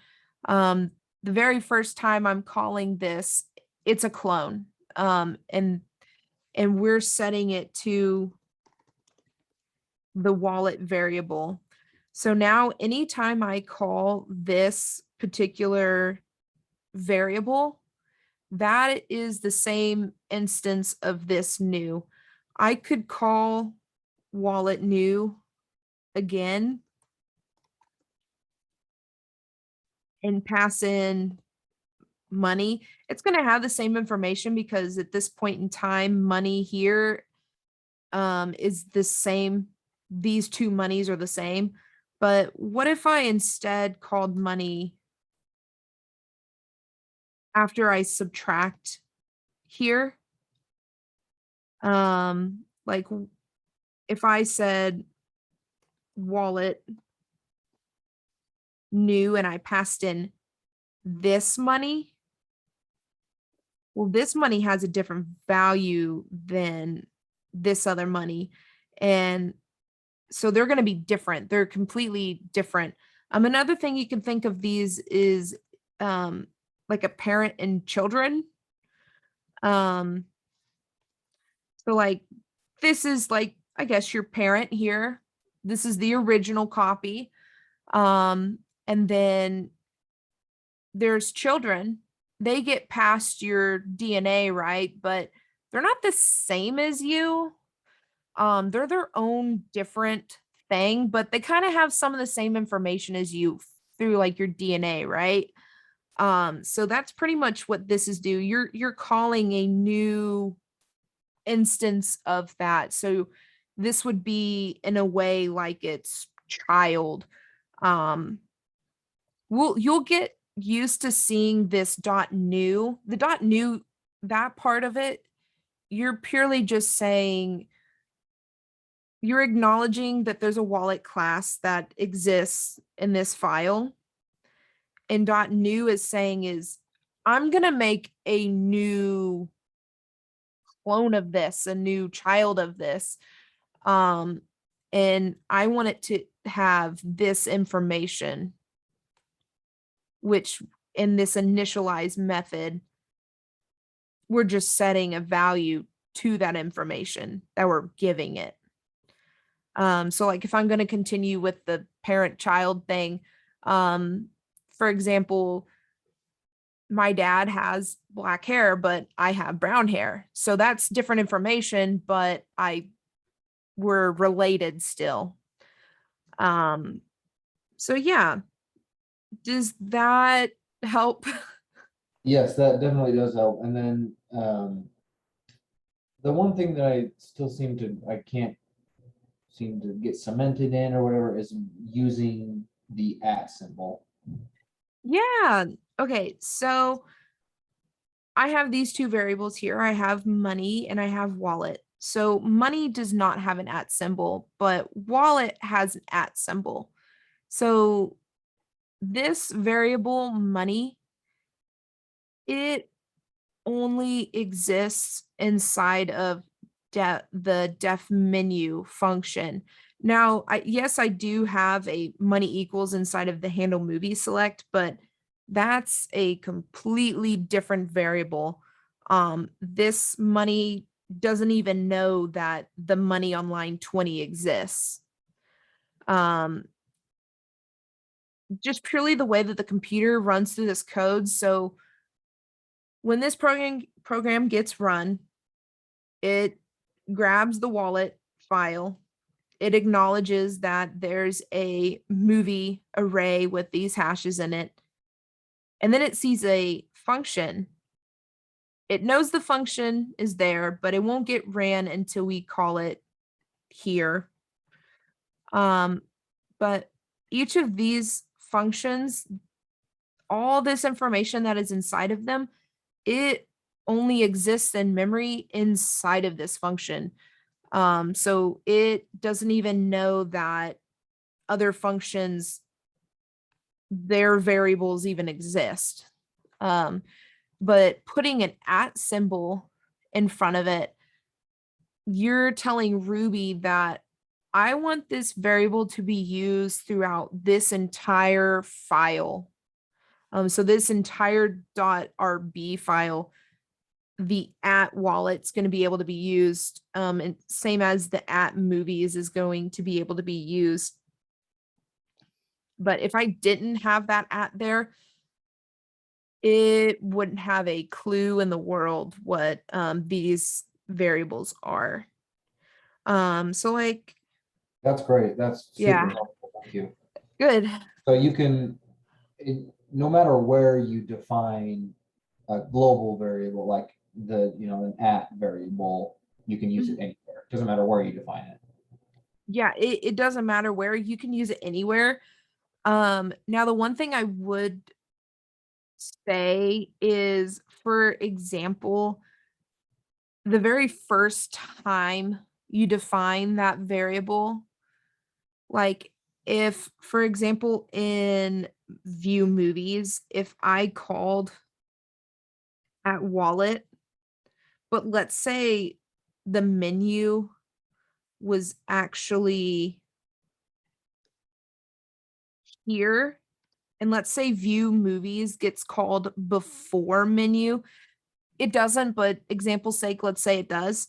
The very first time I'm calling this, it's a clone. And we're setting it to the wallet variable. So now anytime I call this particular variable, that is the same instance of this new. I could call wallet new again and pass in money. It's going to have the same information because at this point in time, money here is the same. These two monies are the same. But what if I instead called money after I subtract here? Like if I said wallet new and I passed in this money, well, this money has a different value than this other money. And so they're going to be different. They're completely different. Another thing you can think of these is like a parent and children. So like this is like, I guess your parent here. This is the original copy. And then there's children. They get past your DNA, right? But they're not the same as you. They're their own different thing, but they kind of have some of the same information as you through like your DNA, right? So that's pretty much what this is do. You're calling a new instance of that. So this would be in a way like it's child. You'll get used to seeing this dot new. The dot new, that part of it, you're purely just saying you're acknowledging that there's a wallet class that exists in this file. And dot new is saying is I'm going to make a new clone of this, a new child of this. And I want it to have this information, which in this initialize method, we're just setting a value to that information that we're giving it. So like if I'm going to continue with the parent child thing, for example, my dad has black hair, but I have brown hair. So that's different information, but we're related still. So yeah, does that help? Yes, that definitely does help. And then the one thing that I can't seem to get cemented in or whatever is using the @ symbol. Yeah. Okay. So I have these two variables here. I have money and I have wallet. So money does not have an @ symbol, but wallet has an @ symbol. So this variable money, it only exists inside of the def menu function. Now, yes, I do have a money equals inside of the handle movie select, but that's a completely different variable. This money doesn't even know that the money on line 20 exists. Just purely the way that the computer runs through this code. So when this program gets run, it grabs the wallet file. It acknowledges that there's a movie array with these hashes in it. And then it sees a function. It knows the function is there, but it won't get ran until we call it here. But each of these functions, all this information that is inside of them, it only exists in memory inside of this function. So it doesn't even know that other functions, their variables even exist. But putting an @ symbol in front of it, you're telling Ruby that I want this variable to be used throughout this entire file. So this entire .rb file, the @ wallet's going to be able to be used, and same as the @ movies is going to be able to be used. But if I didn't have that @ there, it wouldn't have a clue in the world what these variables are. So like, That's great. That's super Yeah. helpful. Thank you. good. So you can, no matter where you define a global variable, like an at variable, you can use it anywhere. Doesn't matter where you define it. Yeah, it doesn't matter where, you can use it anywhere. Now the one thing I would say is, for example, the very first time you define that variable, like if, for example, in view movies, if I called at wallet, but let's say the menu was actually here, and let's say view movies gets called before menu. It doesn't, but example's sake, let's say it does.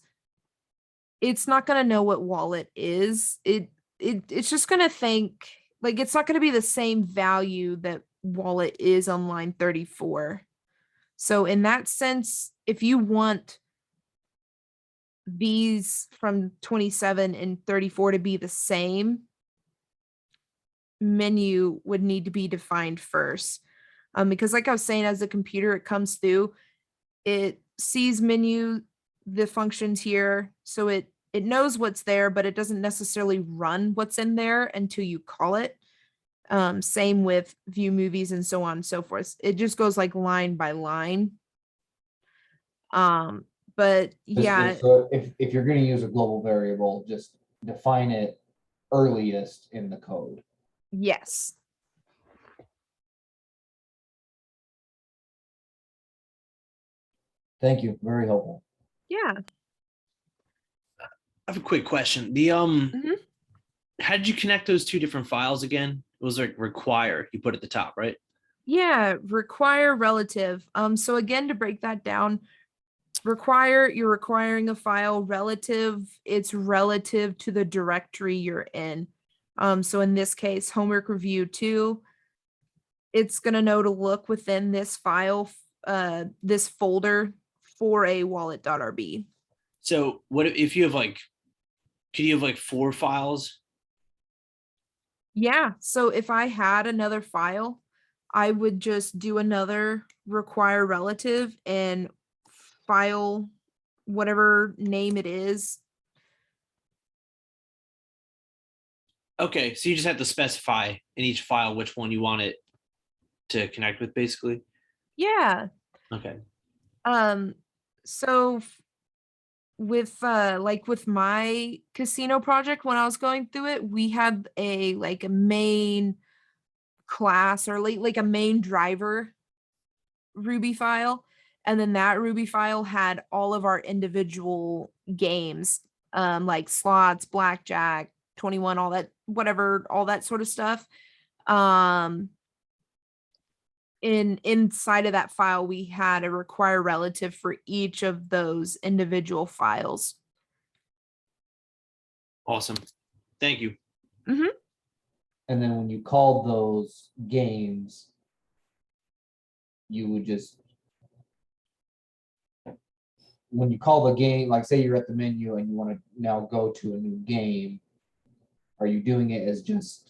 It's not gonna know what wallet is. It's just gonna think, like, it's not gonna be the same value that wallet is on line 34. So in that sense, if you want these from 27 and 34 to be the same, menu would need to be defined first. Because like I was saying, as a computer, it comes through, it sees menu, the functions here, so it knows what's there, but it doesn't necessarily run what's in there until you call it. Same with view movies and so on and so forth. It just goes like line by line. But yeah, So if you're going to use a global variable, just define it earliest in the code. yes. Thank you. Very helpful. Yeah. I have a quick question. The Mhm. how did you connect those two different files again? It was like require, you put at the top, right? Yeah, require relative. So again, to break that down, require, you're requiring a file. Relative, it's relative to the directory you're in. So in this case, homework review 2, it's gonna know to look within this file, this folder for a wallet.rb. So what if you have like, could you have like 4 files? Yeah, so if I had another file, I would just do another require relative and file whatever name it is. Okay, so you just have to specify in each file which one you want it to connect with, basically. Yeah. Okay. So with like with my casino project, when I was going through it, we had a like a main class, or like a main driver Ruby file, and then that Ruby file had all of our individual games, like slots, blackjack, 21, all that, whatever, all that sort of stuff. Inside of that file, we had a require relative for each of those individual files. Awesome. Thank you. And then when you called those games, you would just, when you call the game, like say you're at the menu and you want to now go to a new game, are you doing it as just,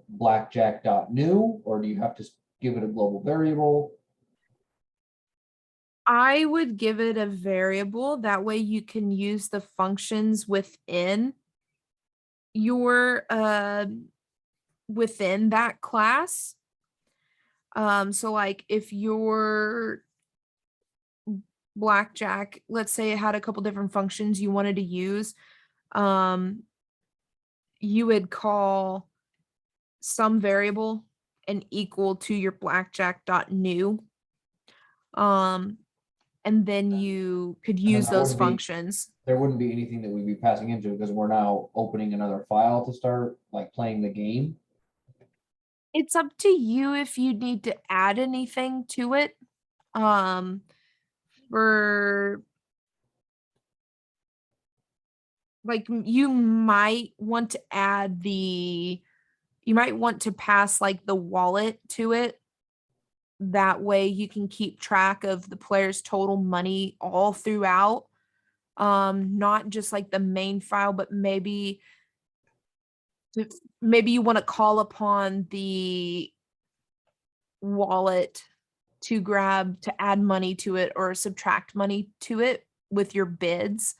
blackjack.new, or do you have to give it a global variable? I would give it a variable. That way you can use the functions within your within that class. So like if your blackjack, let's say it had a couple different functions you wanted to use, you would call some variable and equal to your blackjack.new. And then you could use that those wouldn't be- functions. There wouldn't be anything that we'd be passing into because we're now opening another file to start like playing the game. It's up to you if you need to add anything to it. For like, you might want to add you might want to pass like the wallet to it, That way you can keep track of the player's total money all throughout. Not just like the main file, but maybe you want to call upon the wallet to add money to it or subtract money to it with your bids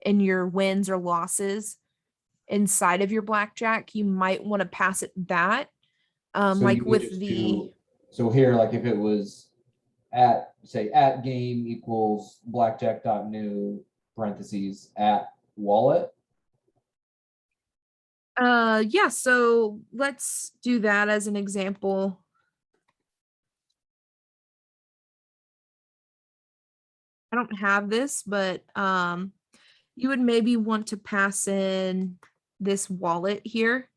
and your wins or losses inside of your blackjack. You might want to pass it that. So Like you would with just the do- So here, like if it was at, say, at game equals blackjack.new parentheses at wallet. yeah, so let's do that as an example. I don't have this, but you would maybe want to pass in this wallet here.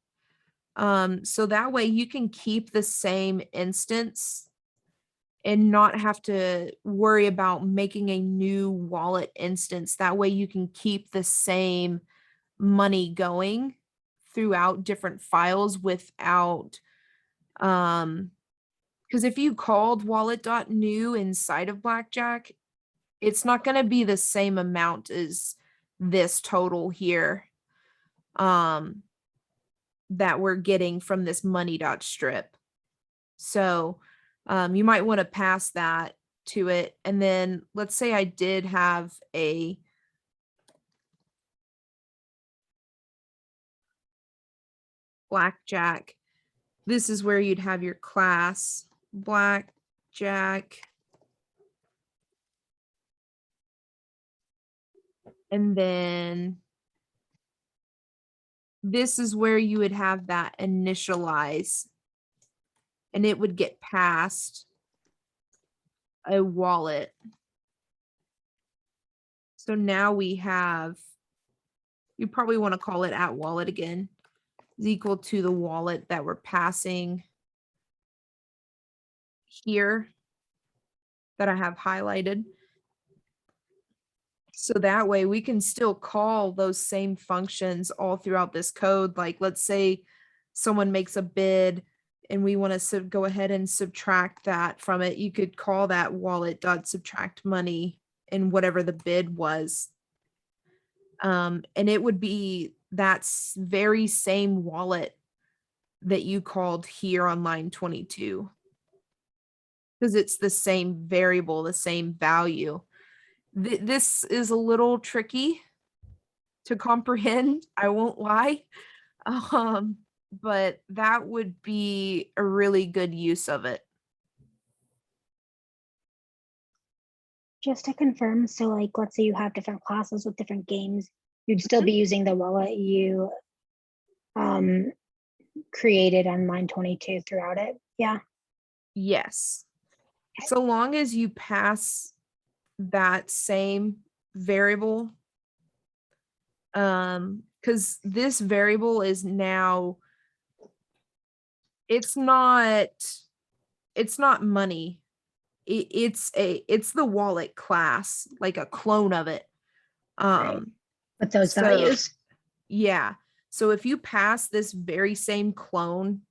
So that way you can keep the same instance and not have to worry about making a new wallet instance. That way you can keep the same money going throughout different files without because if you called wallet.new inside of blackjack, it's not going to be the same amount as this total here that we're getting from this money.strip. So you might want to pass that to it. And then let's say I did have a blackjack. This is where you'd have your class, blackjack. And then this is where you would have that initialize. And it would get passed a wallet. So now we have, you probably want to call it at wallet again, is equal to the wallet that we're passing here that I have highlighted. So that way we can still call those same functions all throughout this code. Like let's say someone makes a bid and we want to go ahead and subtract that from it. You could call that wallet.subtract money and whatever the bid was. And it would be that very same wallet that you called here on line 22. Because it's the same variable, the same value. This is a little tricky to comprehend, I won't lie. But that would be a really good use of it. Just to confirm, so like, let's say you have different classes with different games, you'd still be using the wallet you created on line 22 throughout it. Yeah. Yes. So long as you pass that same variable, because this variable is now, it's not money. It's the wallet class, like a clone of it. With those So- values. Yeah. So if you pass this very same clone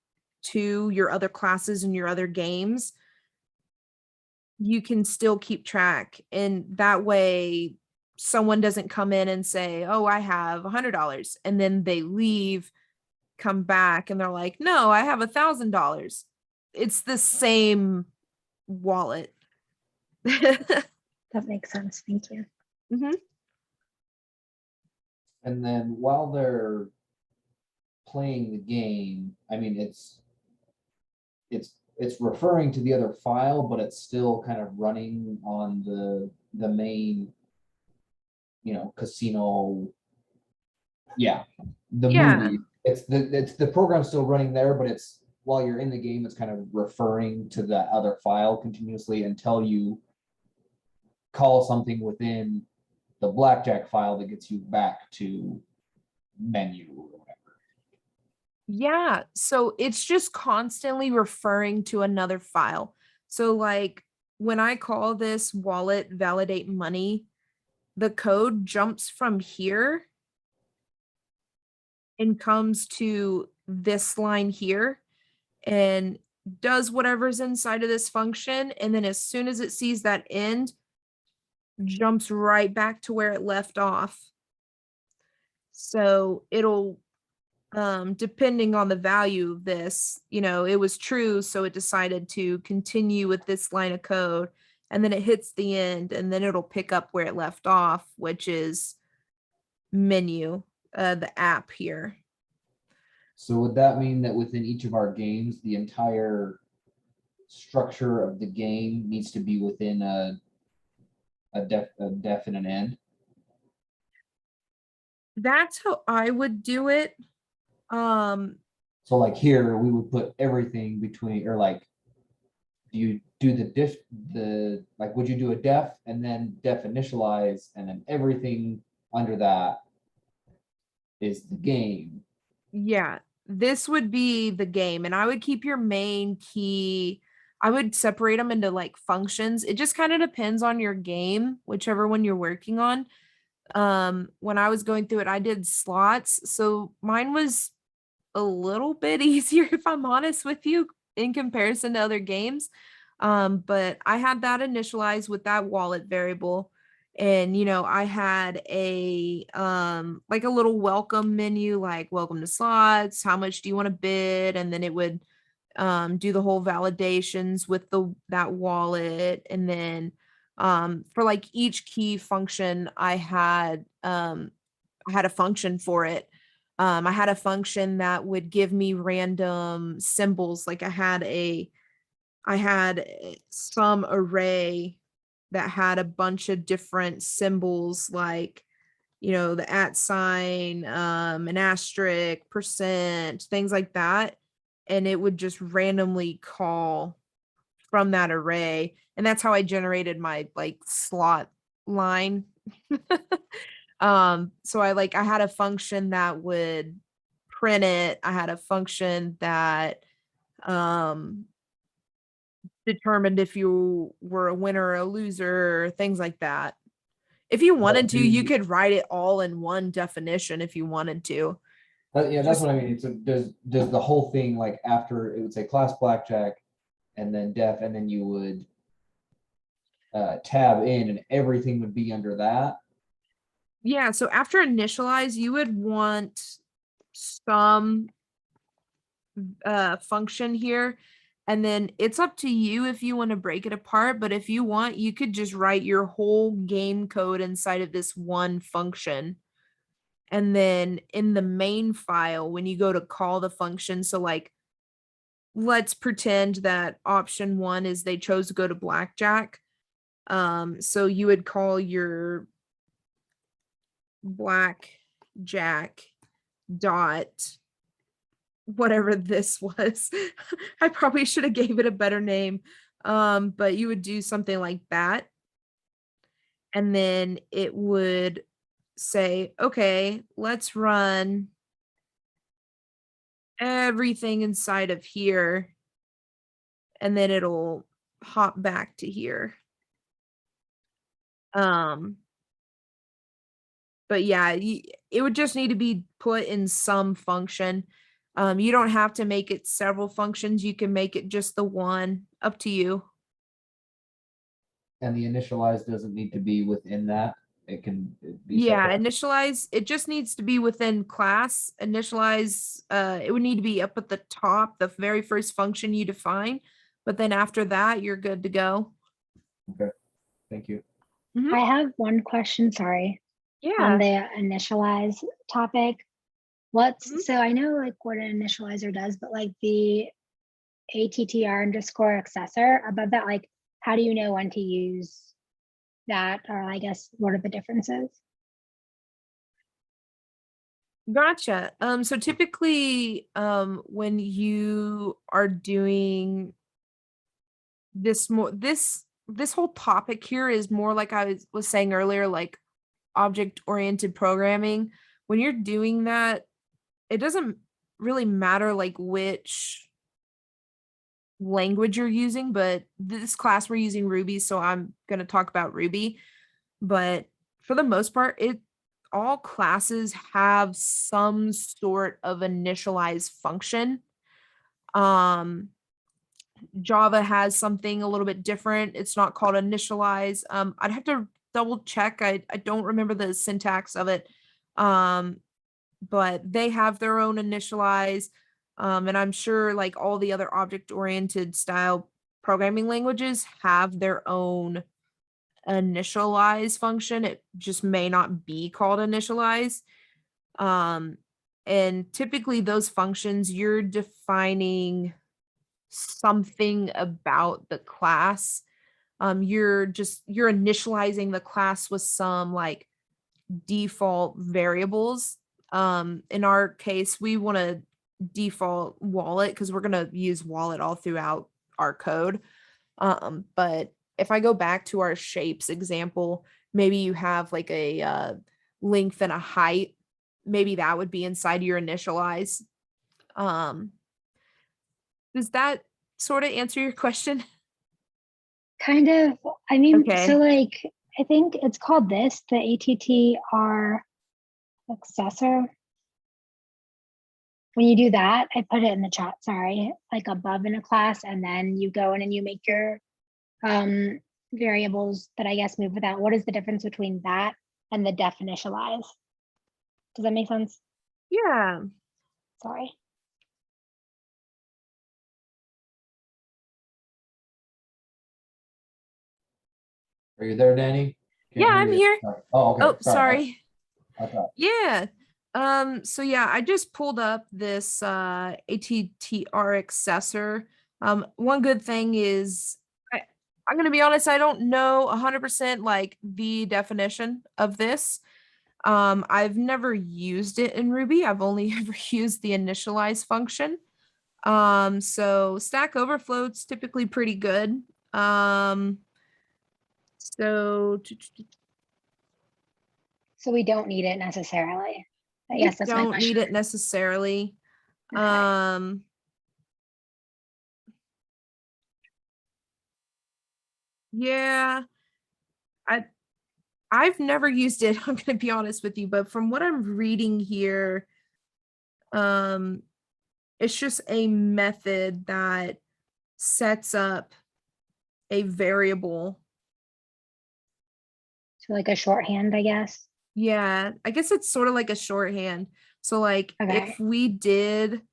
to your other classes and your other games, you can still keep track. And that way someone doesn't come in and say, oh, I have $100. And then they leave, come back and they're like, no, I have $1,000. It's the same wallet. That makes sense. Thank you. And then while they're playing the game, I mean, it's referring to the other file, but it's still kind of running on the main, casino. Yeah, the Yeah. movie. It's the program's still running there, but it's while you're in the game, it's kind of referring to that other file continuously until you call something within the blackjack file that gets you back to menu or whatever. Yeah, so it's just constantly referring to another file. So like when I call this wallet validate money, the code jumps from here and comes to this line here, and does whatever's inside of this function, and then as soon as it sees that end, jumps right back to where it left off. So it'll, depending on the value of this, it was true, so it decided to continue with this line of code, and then it hits the end, and then it'll pick up where it left off, which is menu, the app here. So would that mean that within each of our games, the entire structure of the game needs to be within a definite end? That's how I would do it. So like here, we would put everything between, or like, do you do like, would you do a def and then def initialize and then everything under that is the game? Yeah, this would be the game, and I would keep your main key. I would separate them into like functions. It just kind of depends on your game, whichever one you're working on. When I was going through it, I did slots, so mine was a little bit easier, if I'm honest with you, in comparison to other games. But I had that initialized with that wallet variable. And I had a like a little welcome menu, like welcome to slots, how much do you want to bid? And then it would do the whole validations with that wallet. And then for like each key function, I had a function for it. I had a function that would give me random symbols. Like I had some array that had a bunch of different symbols, like the @ sign, an asterisk, percent, things like that, and it would just randomly call from that array, and that's how I generated my like slot line. So I had a function that would print it. I had a function that determined if you were a winner or a loser, things like that. If you wanted to, you could write it all in one definition if you wanted to. Yeah, that's Just- what I mean. So does the whole thing, like after it would say class blackjack and then def, and then you would tab in and everything would be under that? Yeah, so after initialize, you would want some function here, and then it's up to you if you want to break it apart, but if you want, you could just write your whole game code inside of this one function. And then in the main file, when you go to call the function, so like let's pretend that option 1 is they chose to go to blackjack. So you would call your blackjack dot whatever this was. I probably should have gave it a better name. But you would do something like that. And then it would say, okay, let's run everything inside of here. And then it'll hop back to here. But yeah, it would just need to be put in some function. You don't have to make it several functions. You can make it just the one, up to you. And the initialize doesn't need to be within that. It can be Yeah, separate. initialize, it just needs to be within class. Initialize, it would need to be up at the top, the very first function you define. But then after that, you're good to go. Thank you. I have one question, sorry, on Yeah. the initialize topic. What's, Mhm. so I know like what an initializer does, but like the attr_ accessor above that, like how do you know when to use that? Or I guess what are the differences? Gotcha. So typically, when you are doing this this whole topic here is more like I was saying earlier, like object-oriented programming. When you're doing that, it doesn't really matter like which language you're using, but this class we're using Ruby, so I'm going to talk about Ruby. But for the most part, all classes have some sort of initialize function. Java has something a little bit different. It's not called initialize. I'd have to double check. I don't remember the syntax of it. But they have their own initialize. And I'm sure like all the other object-oriented style programming languages have their own initialize function. It just may not be called initialize. And typically those functions, you're defining something about the class. You're initializing the class with some like default variables. In our case, we want to default wallet because we're going to use wallet all throughout our code. But if I go back to our shapes example, maybe you have like a length and a height. Maybe that would be inside your initialize. Does that sort of answer your question? Kind of. I mean, Okay. so like, I think it's called this, the ATTR accessor. When you do that, I put it in the chat, sorry, like above in a class, and then you go in and you make your variables that I guess move with that. What is the difference between that and the def initialize? Does that make sense? Yeah. Sorry. Are you there, Danny? Can't Yeah, hear I'm you. here. Sorry. Oh, okay. Oh, sorry. I thought- Yeah. So yeah, I just pulled up this ATTR accessor. One good thing is I'm gonna be honest, I don't know 100% like the definition of this. I've never used it in Ruby. I've only ever used the initialize function. So Stack Overflow's typically pretty good. So So we don't need it necessarily. I you guess that's my don't question. need it necessarily. Okay. Yeah, I've never used it, I'm gonna be honest with you, but from what I'm reading here, it's just a method that sets up a variable. So like a shorthand, I guess. Yeah, I guess it's sort of like a shorthand. So like Okay. if we did,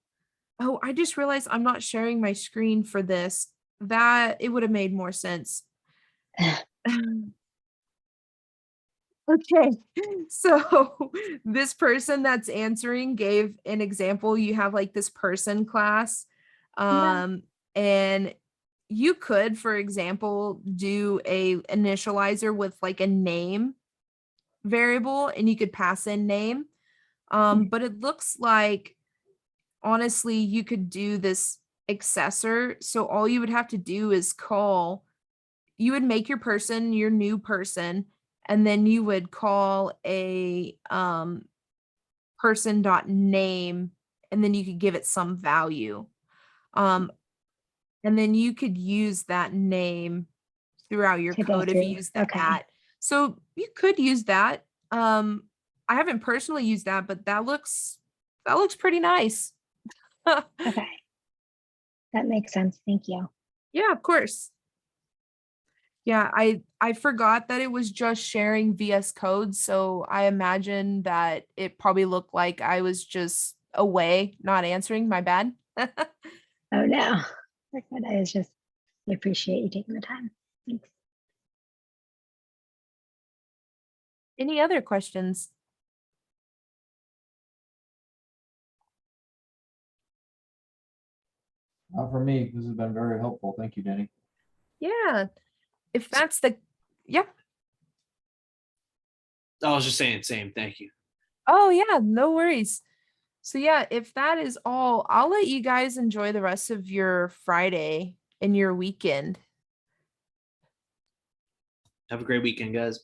oh, I just realized I'm not sharing my screen for this. That it would have made more sense. Okay, so this person that's answering gave an example. You have like this person class, Yeah. and you could, for example, do a initializer with like a name variable, and you could pass in name. But it looks like honestly, you could do this accessor. So all you would have to do is call. You would make your person your new person, and then you would call a person dot name, and then you could give it some value. And then you could use that name throughout your To go code if you through. use the Okay. at. So you could use that. I haven't personally used that, but that looks pretty nice. Okay. That makes sense. Thank you. Yeah, of course. Yeah, I forgot that it was just sharing VS Code, so I imagine that it probably looked like I was just away, not answering. My bad. Oh no. We're good. I appreciate you taking the time. Thanks. Any other questions? Not for me. This has been very helpful. Thank you, Danny. Yeah. If that's the, yeah. I was just saying same. Thank you. Oh yeah, no worries. So yeah, if that is all, I'll let you guys enjoy the rest of your Friday and your weekend. Have a great weekend, guys.